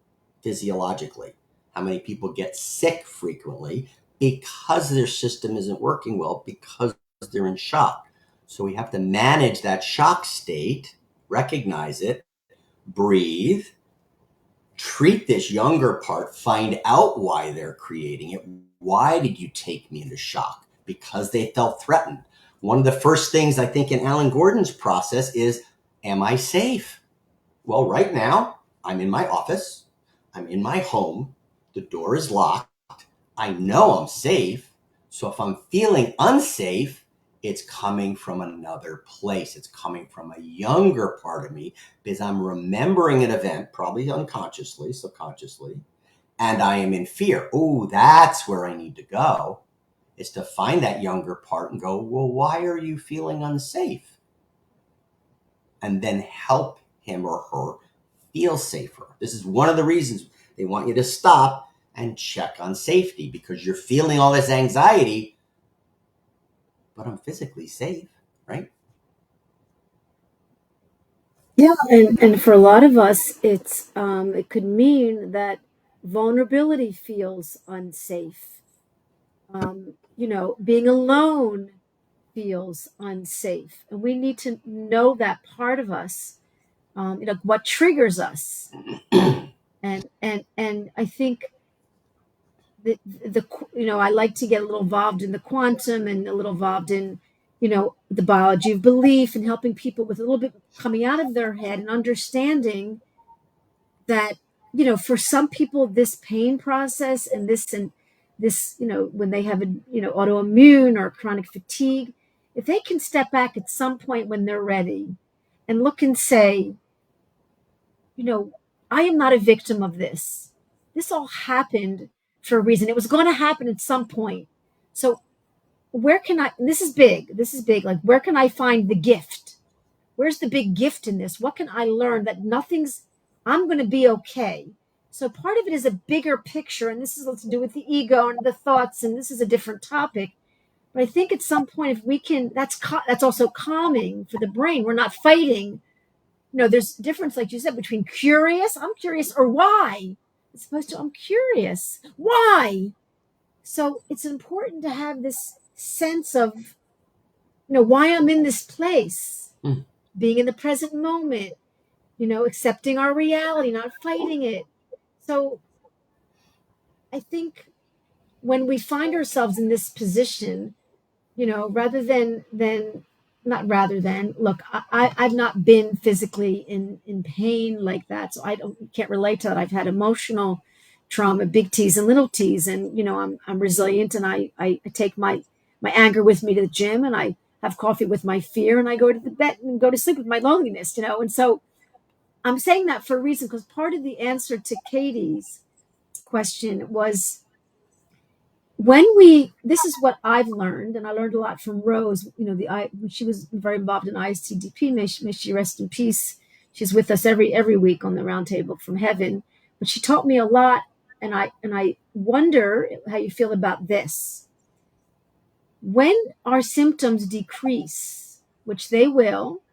physiologically. How many people get sick frequently because their system isn't working well, because they're in shock. So we have to manage that shock state, recognize it, breathe, treat this younger part, find out why they're creating it. Why did you take me into shock? Because they felt threatened. One of the first things I think in Alan Gordon's process is, am I safe? Well, right now, I'm in my office. I'm in my home. The door is locked. I know I'm safe. So if I'm feeling unsafe, it's coming from another place. It's coming from a younger part of me because I'm remembering an event, probably unconsciously, subconsciously, and I am in fear. Oh, that's where I need to go, is to find that younger part and go, well, why are you feeling unsafe? And then help him or her feel safer. This is one of the reasons they want you to stop and check on safety, because you're feeling all this anxiety, but I'm physically safe, right? Yeah, and for a lot of us, it could mean that vulnerability feels unsafe. Being alone feels unsafe, and we need to know that part of us. What triggers us, and I think I like to get a little involved in the quantum and a little involved in the biology of belief and helping people with a little bit coming out of their head and understanding that for some people this pain process and this when they have a autoimmune or chronic fatigue, if they can step back at some point when they're ready and look and say, you know, I am not a victim of this. This all happened for a reason. It was going to happen at some point. So where can I, this is big. This is big. Like, where can I find the gift? Where's the big gift in this? What can I learn that I'm going to be okay. So part of it is a bigger picture. And this is what to do with the ego and the thoughts. And this is a different topic. But I think at some point, if we can, that's also calming for the brain. We're not fighting. There's a difference, like you said, between I'm curious, or why. As opposed to I'm curious. Why? So it's important to have this sense of, why I'm in this place, being in the present moment, accepting our reality, not fighting it. So I think when we find ourselves in this position, rather than not rather than look, I've not been physically in pain like that, so can't relate to that. I've had emotional trauma, big T's and little T's, and I'm resilient, and I take my anger with me to the gym, and I have coffee with my fear, and I go to the bed and go to sleep with my loneliness, and so I'm saying that for a reason, because part of the answer to Katie's question was, this is what I've learned, and I learned a lot from Rose. She was very involved in ISTDP. May she rest in peace. She's with us every week on the roundtable from heaven. But she taught me a lot, and I wonder how you feel about this. When our symptoms decrease, which they will,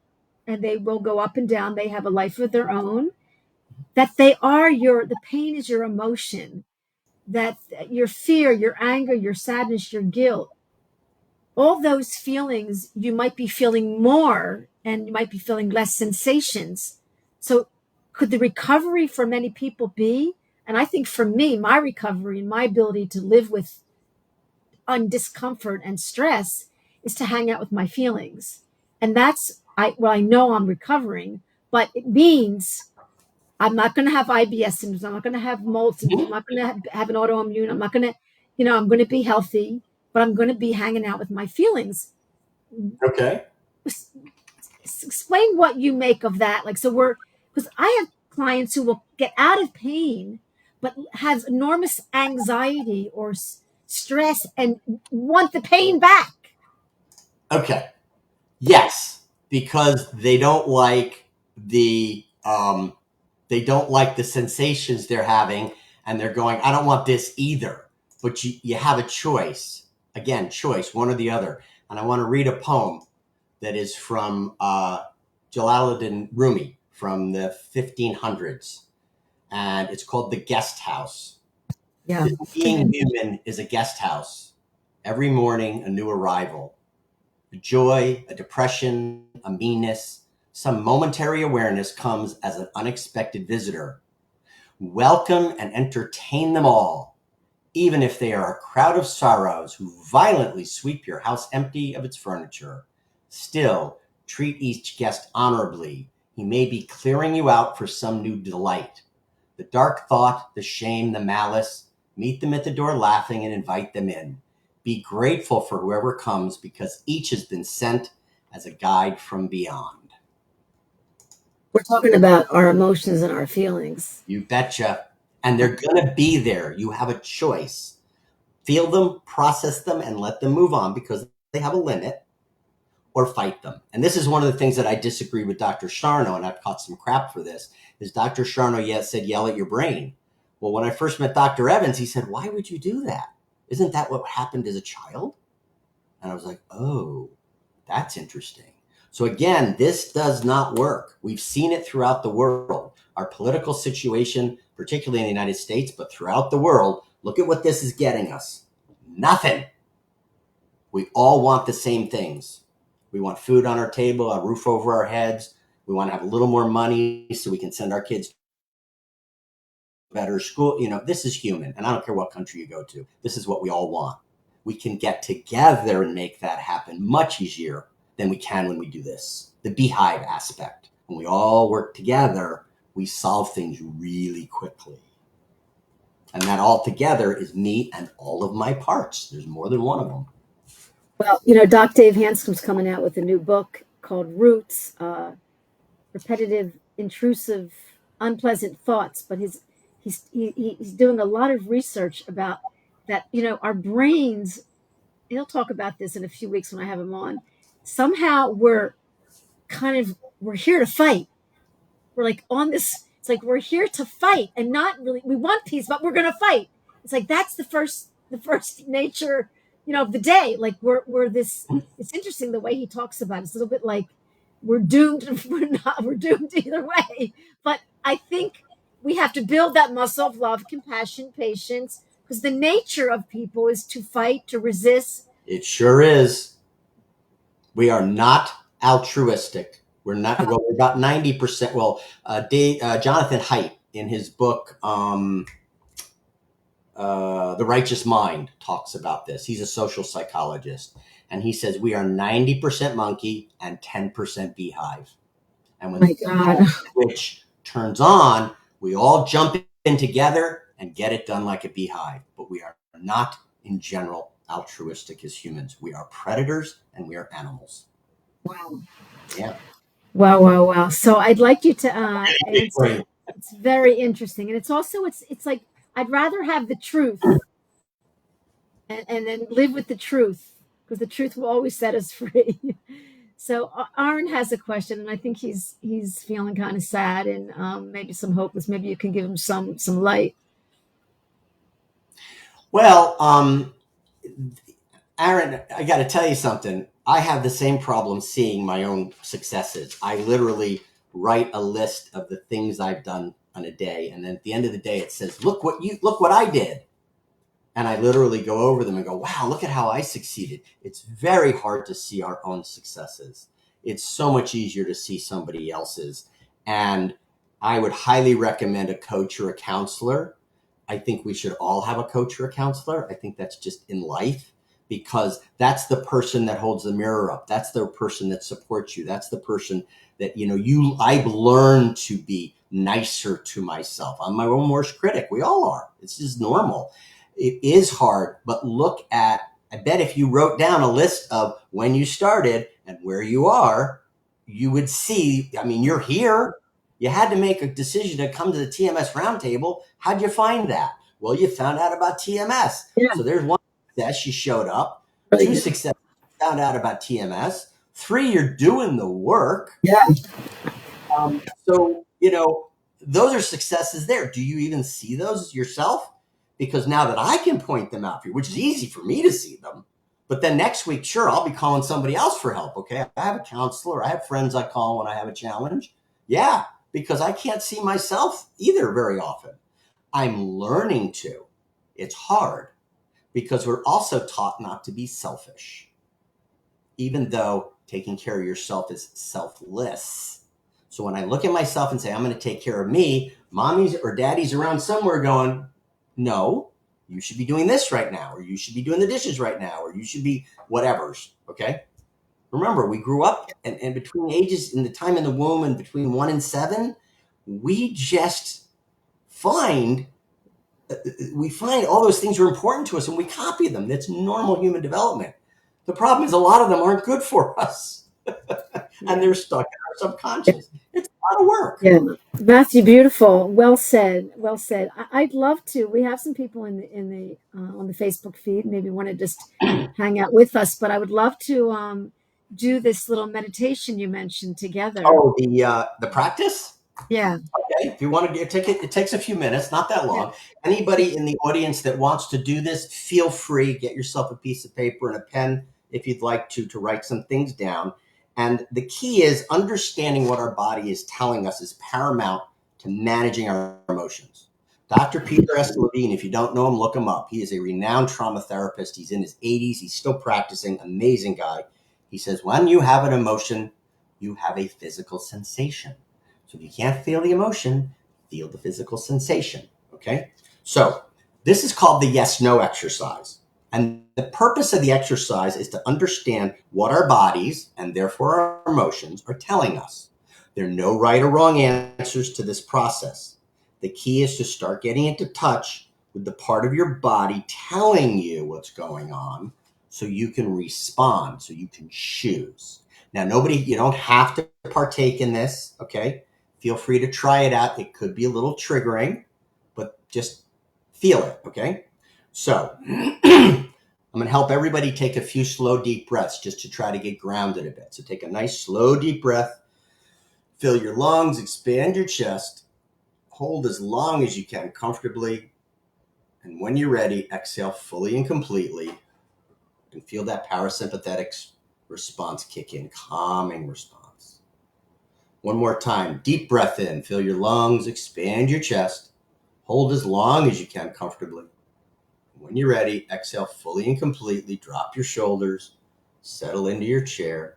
and they will go up and down, they have a life of their own, that the pain is your emotion, that your fear, your anger, your sadness, your guilt, all those feelings, you might be feeling more and you might be feeling less sensations. So could the recovery for many people be, and I think for me, my recovery and my ability to live with discomfort and stress is to hang out with my feelings. And I know I'm recovering, but it means I'm not going to have IBS symptoms. I'm not going to have mold symptoms. I'm not going to have an autoimmune. I'm not going to, I'm going to be healthy, but I'm going to be hanging out with my feelings. Okay. Explain what you make of that. Like, because I have clients who will get out of pain, but have enormous anxiety or stress and want the pain back. Okay. Yes, because they don't like the sensations they're having, and they're going, I don't want this either. But you have a choice. Again, choice, one or the other. And I want to read a poem that is from Jalaluddin Rumi from the 1500s. And it's called The Guest House. Yeah. Being human is a guest house. Every morning, a new arrival. A joy, a depression, a meanness, some momentary awareness comes as an unexpected visitor. Welcome and entertain them all, even if they are a crowd of sorrows who violently sweep your house empty of its furniture. Still, treat each guest honorably, He may be clearing you out for some new delight. The dark thought, the shame, the malice, meet them at the door laughing and invite them in. Be grateful for whoever comes because each has been sent as a guide from beyond. We're talking about our emotions and our feelings. You betcha. And they're going to be there. You have a choice. Feel them, process them, and let them move on because they have a limit, or fight them. And this is one of the things that I disagree with Dr. Sarno, and I've caught some crap for this, is Dr. Sarno said, yell at your brain. Well, when I first met Dr. Evans, he said, why would you do that? Isn't that what happened as a child? And I was like, oh, that's interesting. So again, this does not work. We've seen it throughout the world. Our political situation, particularly in the United States, but throughout the world, look at what this is getting us. Nothing. We all want the same things. We want food on our table, a roof over our heads. We want to have a little more money so we can send our kids to better school. This is human. And I don't care what country you go to. This is what we all want. We can get together and make that happen much easier than we can when we do this. The beehive aspect. When we all work together, we solve things really quickly. And that all together is me and all of my parts. There's more than one of them. Well, Doc Dave Hanscom's coming out with a new book called Roots, Repetitive, Intrusive, Unpleasant Thoughts. But he's doing a lot of research about that. Our brains, he'll talk about this in a few weeks when I have him on. Somehow we're here to fight. We're like on this, it's like we're here to fight and not really, we want peace, but we're going to fight. It's like that's the first nature, of the day. Like we're this, it's interesting the way he talks about it. It's a little bit like we're doomed. We're doomed either way. But I think we have to build that muscle of love, compassion, patience, because the nature of people is to fight, to resist. It sure is. We are not altruistic. We're not. Well, we're about 90%. Well, Jonathan Haidt in his book, The Righteous Mind, talks about this. He's a social psychologist, and he says we are 90% monkey and 10% beehive. And when the switch turns on, we all jump in together and get it done like a beehive. But we are not, in general, altruistic as humans. We are predators and we are animals. Wow. Yeah. Wow. So I'd like you to answer. It's very interesting. And it's also, it's like, I'd rather have the truth and then live with the truth, because the truth will always set us free. So Aaron has a question, and I think he's feeling kind of sad and maybe some hopeless. Maybe you can give him some light. Well, Aaron, I got to tell you something. I have the same problem seeing my own successes. I literally write a list of the things I've done on a day, and then at the end of the day, it says, "Look what I did," and I literally go over them and go, "Wow, look at how I succeeded." It's very hard to see our own successes. It's so much easier to see somebody else's, and I would highly recommend a coach or a counselor. I think we should all have a coach or a counselor. I think that's just in life, because that's the person that holds the mirror up. That's the person that supports you. That's the person that, I've learned to be nicer to myself. I'm my own worst critic. We all are. It's just normal. It is hard, but I bet if you wrote down a list of when you started and where you are, you would see, you're here. You had to make a decision to come to the TMS roundtable. How'd you find that? Well, you found out about TMS. Yeah. So there's one success, you showed up. Really? 2 success, found out about TMS. 3, you're doing the work. Yeah. So, those are successes there. Do you even see those yourself? Because now that I can point them out for you, which is easy for me to see them, but then next week, sure, I'll be calling somebody else for help. Okay. I have a counselor. I have friends I call when I have a challenge. Yeah. Because I can't see myself either very often. I'm learning to. It's hard because we're also taught not to be selfish, even though taking care of yourself is selfless. So when I look at myself and say, I'm going to take care of me, mommy's or daddy's around somewhere going, no, you should be doing this right now, or you should be doing the dishes right now, or you should be whatever's, okay? Remember, we grew up, and between ages, in the time in the womb and between 1 and 7, we just find we find all those things are important to us and we copy them. That's normal human development. The problem is a lot of them aren't good for us and they're stuck in our subconscious. It's a lot of work. Yeah, Matthew, beautiful. Well said. Well said. I'd love to. We have some people in the on the Facebook feed. Maybe want to just hang out with us, but I would love to do this little meditation you mentioned together. Oh, the practice? Yeah. Okay, if you want to take it, it takes a few minutes, not that Yeah. long. Anybody in the audience that wants to do this, feel free. Get yourself a piece of paper and a pen if you'd like to write some things down. And the key is understanding what our body is telling us is paramount to managing our emotions. Dr. Peter S. Levine, if you don't know him, look him up. He is a renowned trauma therapist. He's in his 80s. He's still practicing. Amazing guy. He says, when you have an emotion, you have a physical sensation. So if you can't feel the emotion, feel the physical sensation, okay? So this is called the yes-no exercise. And the purpose of the exercise is to understand what our bodies, and therefore our emotions, are telling us. There are no right or wrong answers to this process. The key is to start getting into touch with the part of your body telling you what's going on so you can respond, so you can choose. Now, you don't have to partake in this, okay? Feel free to try it out. It could be a little triggering, but just feel it, okay? So I'm going to help everybody take a few slow, deep breaths just to try to get grounded a bit. So take a nice, slow, deep breath. Fill your lungs, expand your chest. Hold as long as you can comfortably. And when you're ready, exhale fully and completely. And feel that parasympathetic response kick in, calming response. One more time, deep breath in, fill your lungs, expand your chest, hold as long as you can comfortably. When you're ready, exhale fully and completely, drop your shoulders, settle into your chair.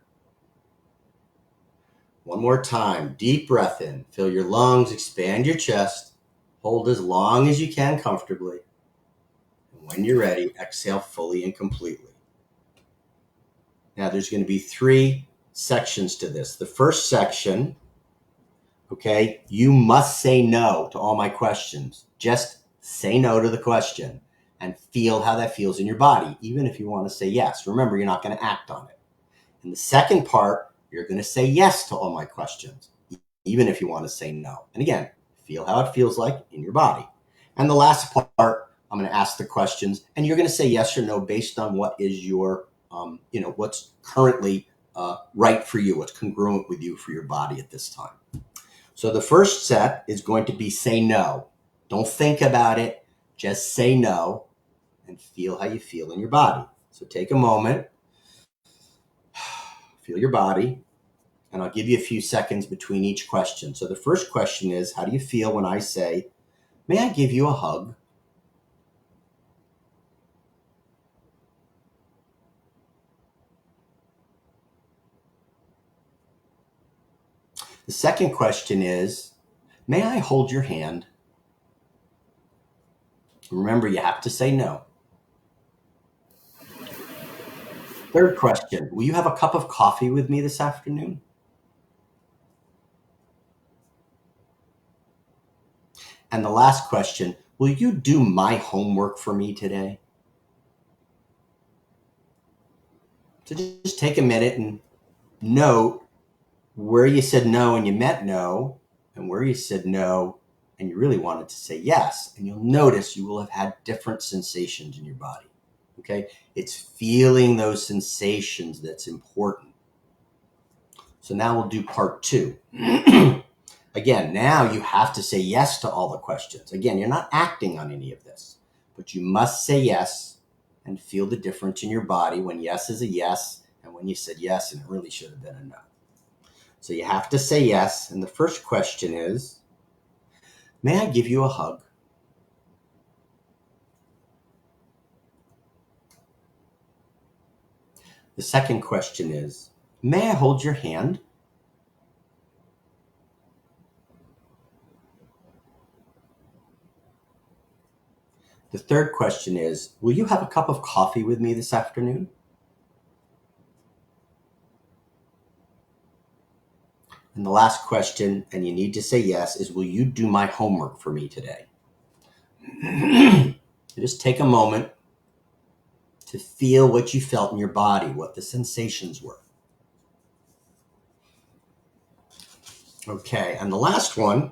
One more time, deep breath in, fill your lungs, expand your chest, hold as long as you can comfortably. And when you're ready, exhale fully and completely. Now there's going to be 3 sections to this. The first section, okay, you must say no to all my questions. Just say no to the question and feel how that feels in your body, even if you want to say yes. Remember, you're not going to act on it. In the second part, you're going to say yes to all my questions, even if you want to say no. And again, feel how it feels like in your body. And the last part, I'm going to ask the questions, and you're going to say yes or no based on what is your, what's currently right for you, what's congruent with you for your body at this time. So the first set is going to be say no. Don't think about it. Just say no and feel how you feel in your body. So take a moment, feel your body, and I'll give you a few seconds between each question. So the first question is, how do you feel when I say, may I give you a hug? The second question is, may I hold your hand? Remember, you have to say no. Third question, will you have a cup of coffee with me this afternoon? And the last question, will you do my homework for me today? So just take a minute and note where you said no and you meant no, and where you said no and you really wanted to say yes. And you'll notice you will have had different sensations in your body. Okay? It's feeling those sensations that's important. So now we'll do part 2. Again, now you have to say yes to all the questions. Again, you're not acting on any of this, but you must say yes and feel the difference in your body when yes is a yes and when you said yes and it really should have been a no. So you have to say yes. And the first question is, may I give you a hug? The second question is, may I hold your hand? The third question is, will you have a cup of coffee with me this afternoon? And the last question, and you need to say yes, is will you do my homework for me today? Just take a moment to feel what you felt in your body, what the sensations were. Okay, and the last one,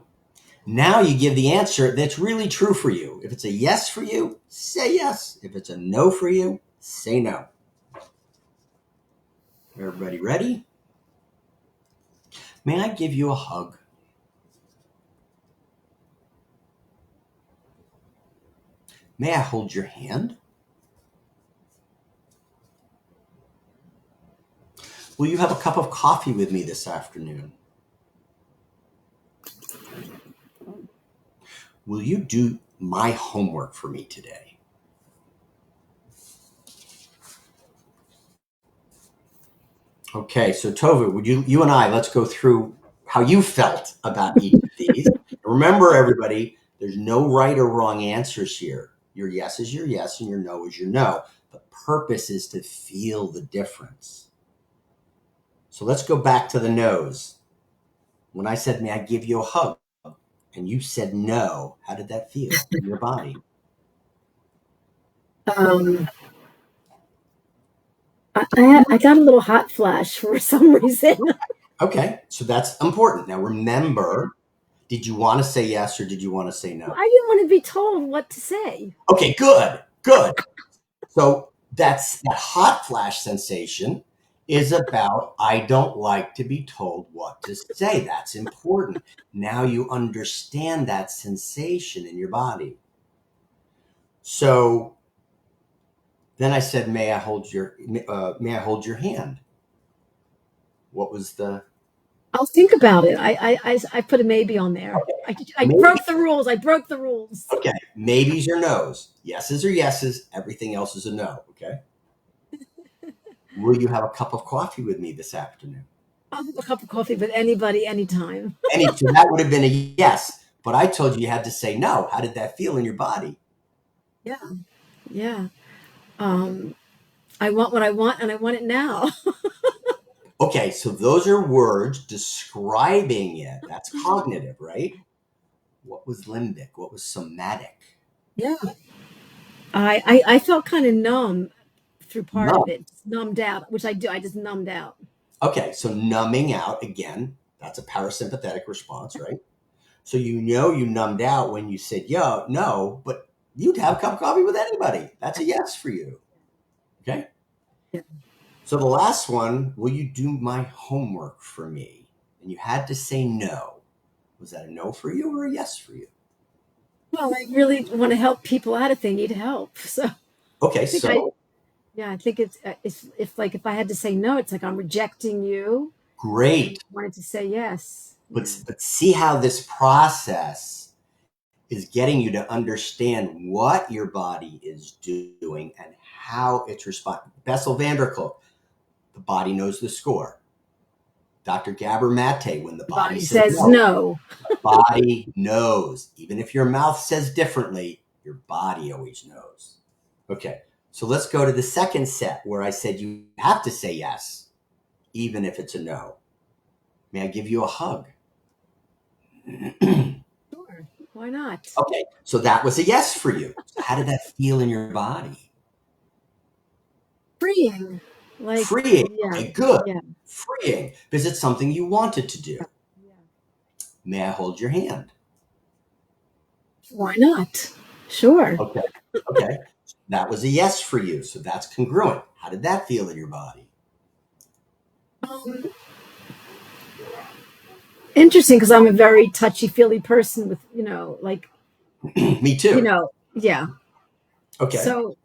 now you give the answer that's really true for you. If it's a yes for you, say yes. If it's a no for you, say no. Everybody ready? May I give you a hug? May I hold your hand? Will you have a cup of coffee with me this afternoon? Will you do my homework for me today? Okay, so Tovah, would you and I, let's go through how you felt about each of these. Remember, everybody, there's no right or wrong answers here. Your yes is your yes and your no is your no. The purpose is to feel the difference. So let's go back to the no's. When I said, may I give you a hug? And you said no, how did that feel in your body? I got a little hot flash for some reason. Okay, so that's important. Now remember, did you want to say yes or did you want to say no? I didn't want to be told what to say. Okay, good, good. So that's that hot flash sensation is about I don't like to be told what to say. That's important. Now you understand that sensation in your body. So then I said, may I hold your hand? What was the I'll think about it. I put a maybe on there. I maybe? broke the rules. I broke the rules. Okay, maybes or no's. Yeses or yeses. Everything else is a no. Okay. Will you have a cup of coffee with me this afternoon? I'll have a cup of coffee with anybody, anytime. So that would have been a yes, but I told you you had to say no. How did that feel in your body? Yeah, yeah. I want what I want, and I want it now. Okay, so those are words describing it. That's cognitive, right? What was limbic? What was somatic? Yeah. I felt kind of numb through part of Numb. it, numbed out, which I do. I just numbed out. Okay, so numbing out, again, that's a parasympathetic response, right? So you know you numbed out when you said yo, no, but you'd have a cup of coffee with anybody. That's a yes for you. Okay? Yeah. So the last one, will you do my homework for me? And you had to say no. Was that a no for you or a yes for you? Well, I really want to help people out if they need help. So Okay, I think I, so yeah, I think it's if like if I had to say no, it's like I'm rejecting you, and great. I wanted to say yes. Yeah. But see how this process is getting you to understand what your body is doing and how it's responding. Bessel van der Kolk, the body knows the score. Dr. Gabor Mate, when the body says says no, no. the body knows. Even if your mouth says differently, your body always knows. Okay, so let's go to the second set where I said you have to say yes, even if it's a no. May I give you a hug? Sure. Why not? Okay, so that was a yes for you. So how did that feel in your body? Freeing. Like, Freeing. yeah, Okay, good. yeah, Freeing because it's something you wanted to do. yeah. May I hold your hand? Why not? Sure. Okay, okay. That was a yes for you. So that's congruent. How did that feel in your body? Um, Interesting, because I'm a very touchy feely person with, like, Me too. yeah. Okay. So,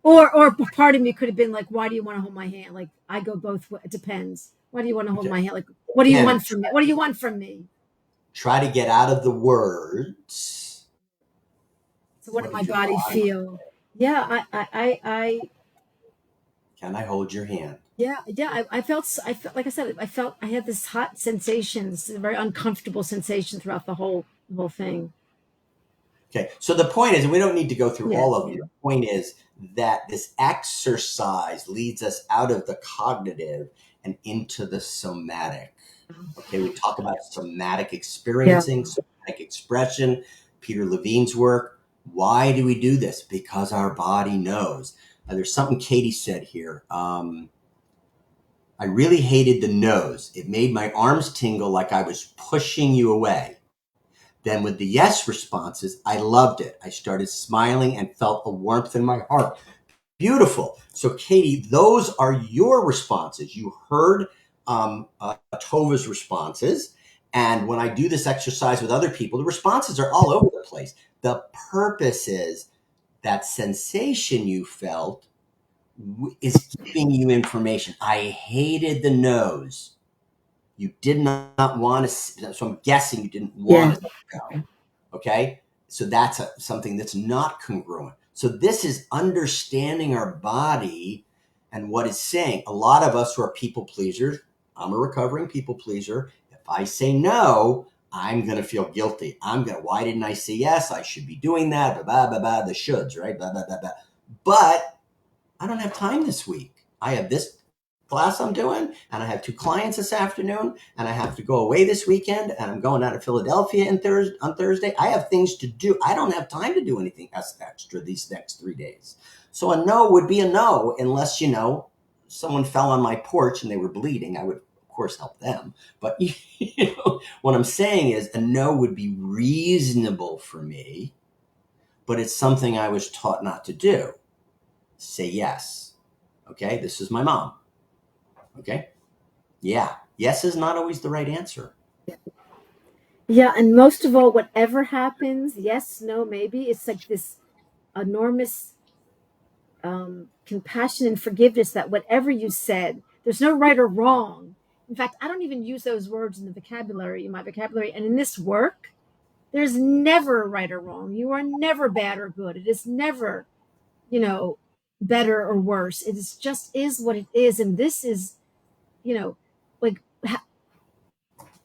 or part of me could have been like, why do you want to hold my hand? Like, I go both ways. It depends. Why do you want to hold Okay. my hand? Like, what do you Again, want from me? What do you want from me? try to get out of the words. So, what did What my did your body body? feel? Yeah, Can I hold your hand? yeah. I felt, like I said, I had this hot sensation, this very uncomfortable sensation throughout the whole thing. Okay. So the point is, and we don't need to go through Yeah, all of them. yeah, The point is that this exercise leads us out of the cognitive and into the somatic. Okay, we talk about somatic Yeah. experiencing, somatic expression, Peter Levine's work. Why do we do this? Because our body knows. There's something Katie said here. I really hated the nose. It made my arms tingle like I was pushing you away. Then with the yes responses, I loved it. I started smiling and felt a warmth in my heart. Beautiful. So, Katie, those are your responses. You heard Tovah's responses. And when I do this exercise with other people, the responses are all over the place. The purpose is that sensation you felt is giving you information. I hated the nose. You did not want to, so I'm guessing you didn't Yeah. want to go. Okay. So that's something that's not congruent. So this is understanding our body and what it's saying. A lot of us who are people pleasers, I'm a recovering people pleaser. If I say no, I'm going to feel guilty. Why didn't I say yes? I should be doing that. Blah, blah, blah, blah, the shoulds, right? Blah, blah, blah, blah. But I don't have time this week. I have this class I'm doing, and I have 2 clients this afternoon, and I have to go away this weekend, and I'm going out of Philadelphia on Thursday. I have things to do. I don't have time to do anything extra these next 3 days. So a no would be a no unless, someone fell on my porch and they were bleeding. I would, of course, help them. But what I'm saying is a no would be reasonable for me, but it's something I was taught not to do. Say yes. Okay, this is my mom. Okay. Yeah. Yes is not always the right answer. Yeah. And most of all, whatever happens, yes, no, maybe, it's like this enormous compassion and forgiveness that whatever you said, there's no right or wrong. In fact, I don't even use those words in my vocabulary. And in this work, there's never right or wrong. You are never bad or good. It is never, you know, better or worse. It is just is what it is. And this is, you know, like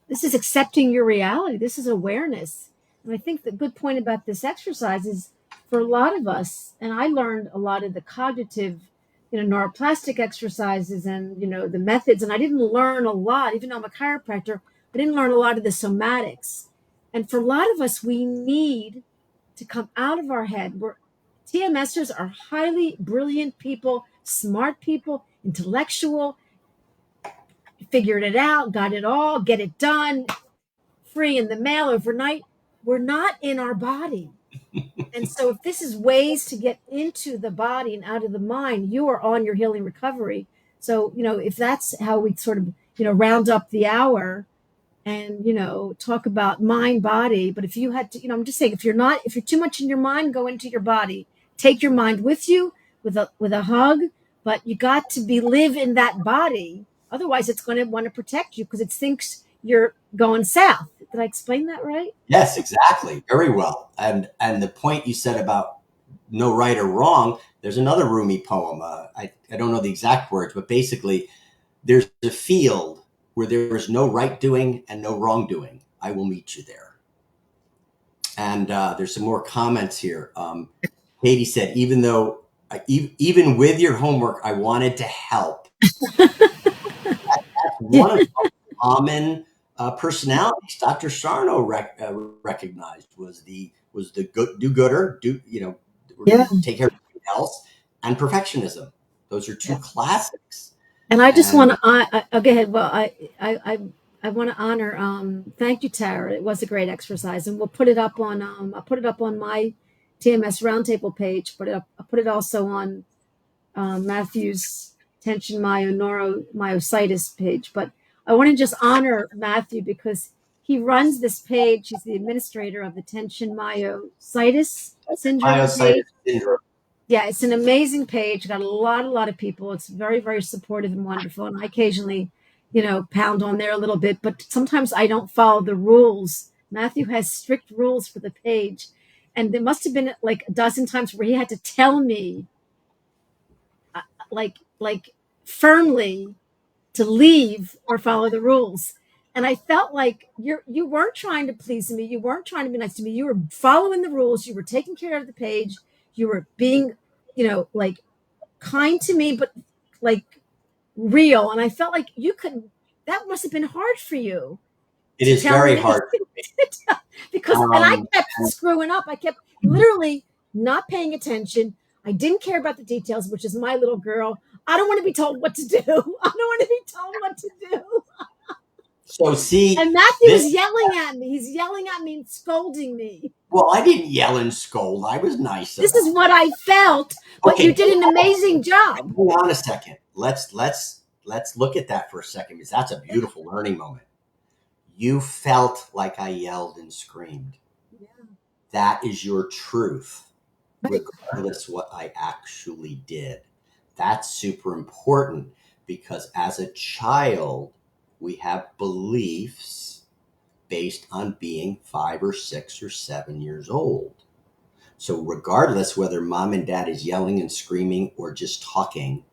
this is accepting your reality. This is awareness. And I think the good point about this exercise is for a lot of us, and I learned a lot of the cognitive, neuroplastic exercises and, the methods. And I didn't learn a lot, even though I'm a chiropractor, I didn't learn a lot of the somatics. And for a lot of us, we need to come out of our head. TMSers are highly brilliant people, smart people, intellectual, figured it out, got it all, get it done, free in the mail overnight. We're not in our body. And so if this is ways to get into the body and out of the mind, you are on your healing recovery. So, if that's how we sort of, round up the hour and, talk about mind body. But if you had to, I'm just saying, if you're too much in your mind, go into your body, take your mind with you with a hug, but you got to live in that body. Otherwise it's going to want to protect you because it thinks you're going south. Did I explain that right? Yes, exactly. Very well. And the point you said about no right or wrong, there's another Rumi poem. I don't know the exact words, but basically there's a field where there is no right doing and no wrongdoing. I will meet you there. And there's some more comments here. Katie said, even with your homework, I wanted to help. Yeah. One of the common personalities Dr. Sarno recognized was the do-gooder, Yeah. take care of everything else, and perfectionism. Those are 2 Yeah. classics. And I just want And to, go ahead. Well, I want to honor, thank you, Tara. It was a great exercise and we'll put it up on, I'll put it up on my TMS roundtable page, I'll put it also on Matthew's tension myositis page. But I want to just honor Matthew because he runs this page. He's the administrator of the tension myositis syndrome myositis page. syndrome. Yeah, it's an amazing page. Got a lot of people. It's very, very supportive and wonderful. And I occasionally, pound on there a little bit, but sometimes I don't follow the rules. Matthew has strict rules for the page. And there must have been like a dozen times where he had to tell me like firmly to leave or follow the rules. And I felt like you weren't trying to please me. You weren't trying to be nice to me. You were following the rules. You were taking care of the page. You were being, like kind to me, but like real. And I felt like that must have been hard for you It to is tell very me. hard. Because, and I kept And screwing up. I kept literally not paying attention. I didn't care about the details, which is my little girl. I don't want to be told what to do. I don't want to be told what to do. so see, And Matthew this, is yelling at me. He's yelling at me and scolding me. well, I didn't yell and scold. I was nice This about is it. what I felt, but you Okay, did an amazing job. hang on a second. Let's look at that for a second, because that's a beautiful learning moment. You felt like I yelled and screamed. Yeah. That is your truth, Right. regardless what I actually did. That's super important, because as a child, we have beliefs based on being 5 or 6 or 7 years old. So regardless whether mom and dad is yelling and screaming or just talking,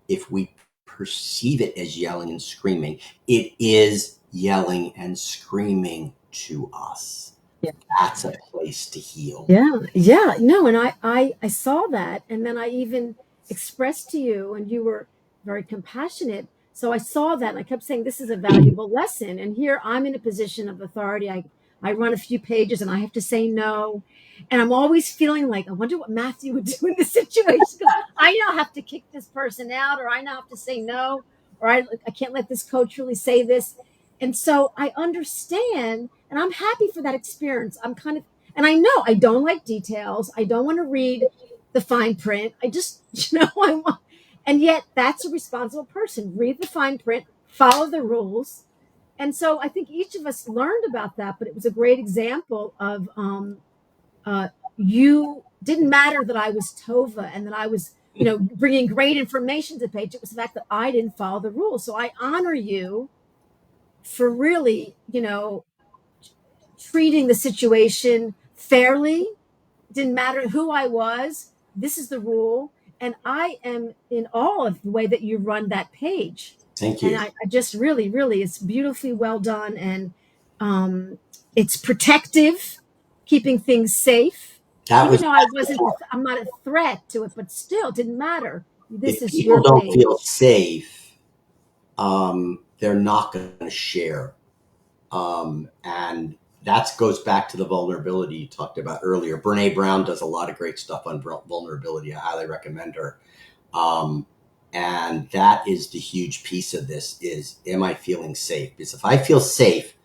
if we perceive it as yelling and screaming, it is yelling and screaming to us. Yeah. That's a place to heal. Yeah. No, and I saw that, and then I even expressed to you, and you were very compassionate. So I saw that, and I kept saying, this is a valuable lesson. And here I'm in a position of authority. I run a few pages, and I have to say no. And I'm always feeling like, I wonder what Matthew would do in this situation. I now have to kick this person out, or I now have to say no, or I can't let this coach really say this. And so I understand, and I'm happy for that experience. And I know I don't like details. I don't want to read the fine print. I just, I want, and yet that's a responsible person. Read the fine print, follow the rules. And so I think each of us learned about that, but it was a great example of, you didn't matter that I was Tovah and that I was, bringing great information to the page. It was the fact that I didn't follow the rules. So I honor you for really, treating the situation fairly. It didn't matter who I was. This is the rule. And I am in awe of the way that you run that page. Thank you. And I just really, really, it's beautifully well done. And it's protective, keeping things safe. Even though I'm not a threat to it, but still, it didn't matter. This if is people your don't page. feel safe, they're not going to share. And that goes back to the vulnerability you talked about earlier. Brene Brown does a lot of great stuff on vulnerability. I highly recommend her. And that is the huge piece of this is, am I feeling safe? Because if I feel safe,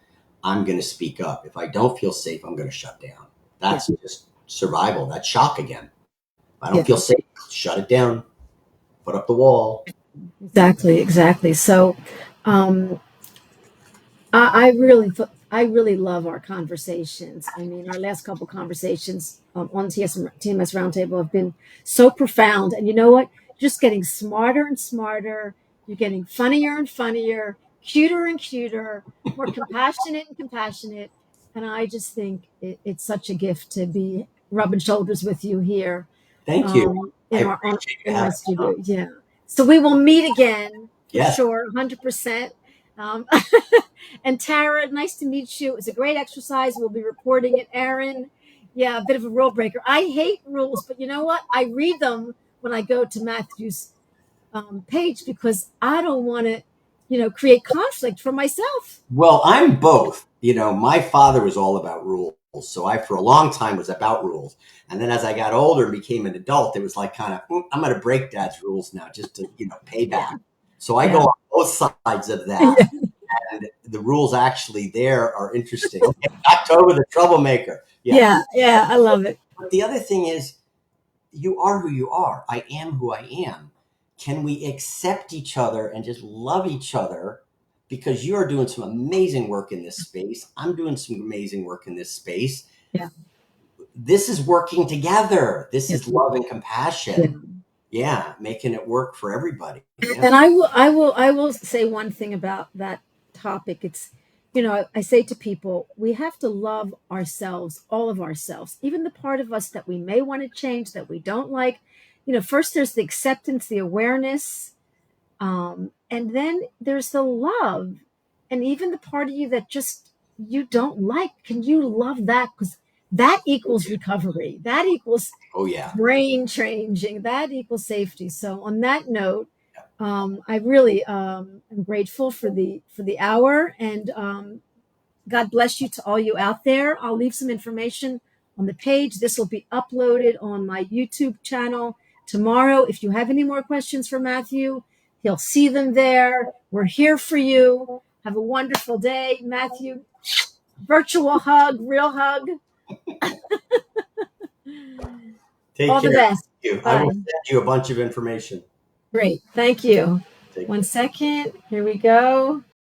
I'm going to speak up. If I don't feel safe, I'm going to shut down. That's just survival. That's shock again. If I don't feel safe, shut it down. Put up the wall. Exactly. So, I really love our conversations. I mean, our last couple conversations on TMS Roundtable have been so profound. And you know what? Just getting smarter and smarter. You're getting funnier and funnier, cuter and cuter, more compassionate and compassionate. And I just think it's such a gift to be rubbing shoulders with you here. Thank you. In my studio. Yeah. So we will meet again for sure, 100%. And Tara, nice to meet you. It was a great exercise. We'll be reporting it. Aaron, a bit of a rule breaker. I hate rules, but you know what? I read them when I go to Matthew's page because I don't want to, create conflict for myself. Well, I'm both. My father was all about rules. So I, for a long time, was about rules. And then as I got older and became an adult, it was like kind of, I'm going to break dad's rules now just to, pay back. Yeah. So I go on both sides of that. And the rules actually there are interesting. Tovah, the troublemaker. Yeah, I love it. But the other thing is, you are who you are. I am who I am. Can we accept each other and just love each other? Because you are doing some amazing work in this space. I'm doing some amazing work in this space. Yeah. This is working together. This is love and compassion. Yeah, making it work for everybody. Yeah. And I will say one thing about that topic. It's, I say to people, we have to love ourselves, all of ourselves, even the part of us that we may want to change, that we don't like. First there's the acceptance, the awareness, and then there's the love, and even the part of you that just you don't like. Can you love that? Because that equals recovery. That equals brain changing. That equals safety. So on that note, I really am grateful for the hour, and God bless you to all you out there. I'll leave some information on the page. This will be uploaded on my YouTube channel tomorrow. If you have any more questions for Matthew, he'll see them there. We're here for you. Have a wonderful day, Matthew. Virtual hug, real hug. Take All the care. best. Thank you. I Bye. will send you a bunch of information. Great. Thank you. Take care. 1 second. Here we go.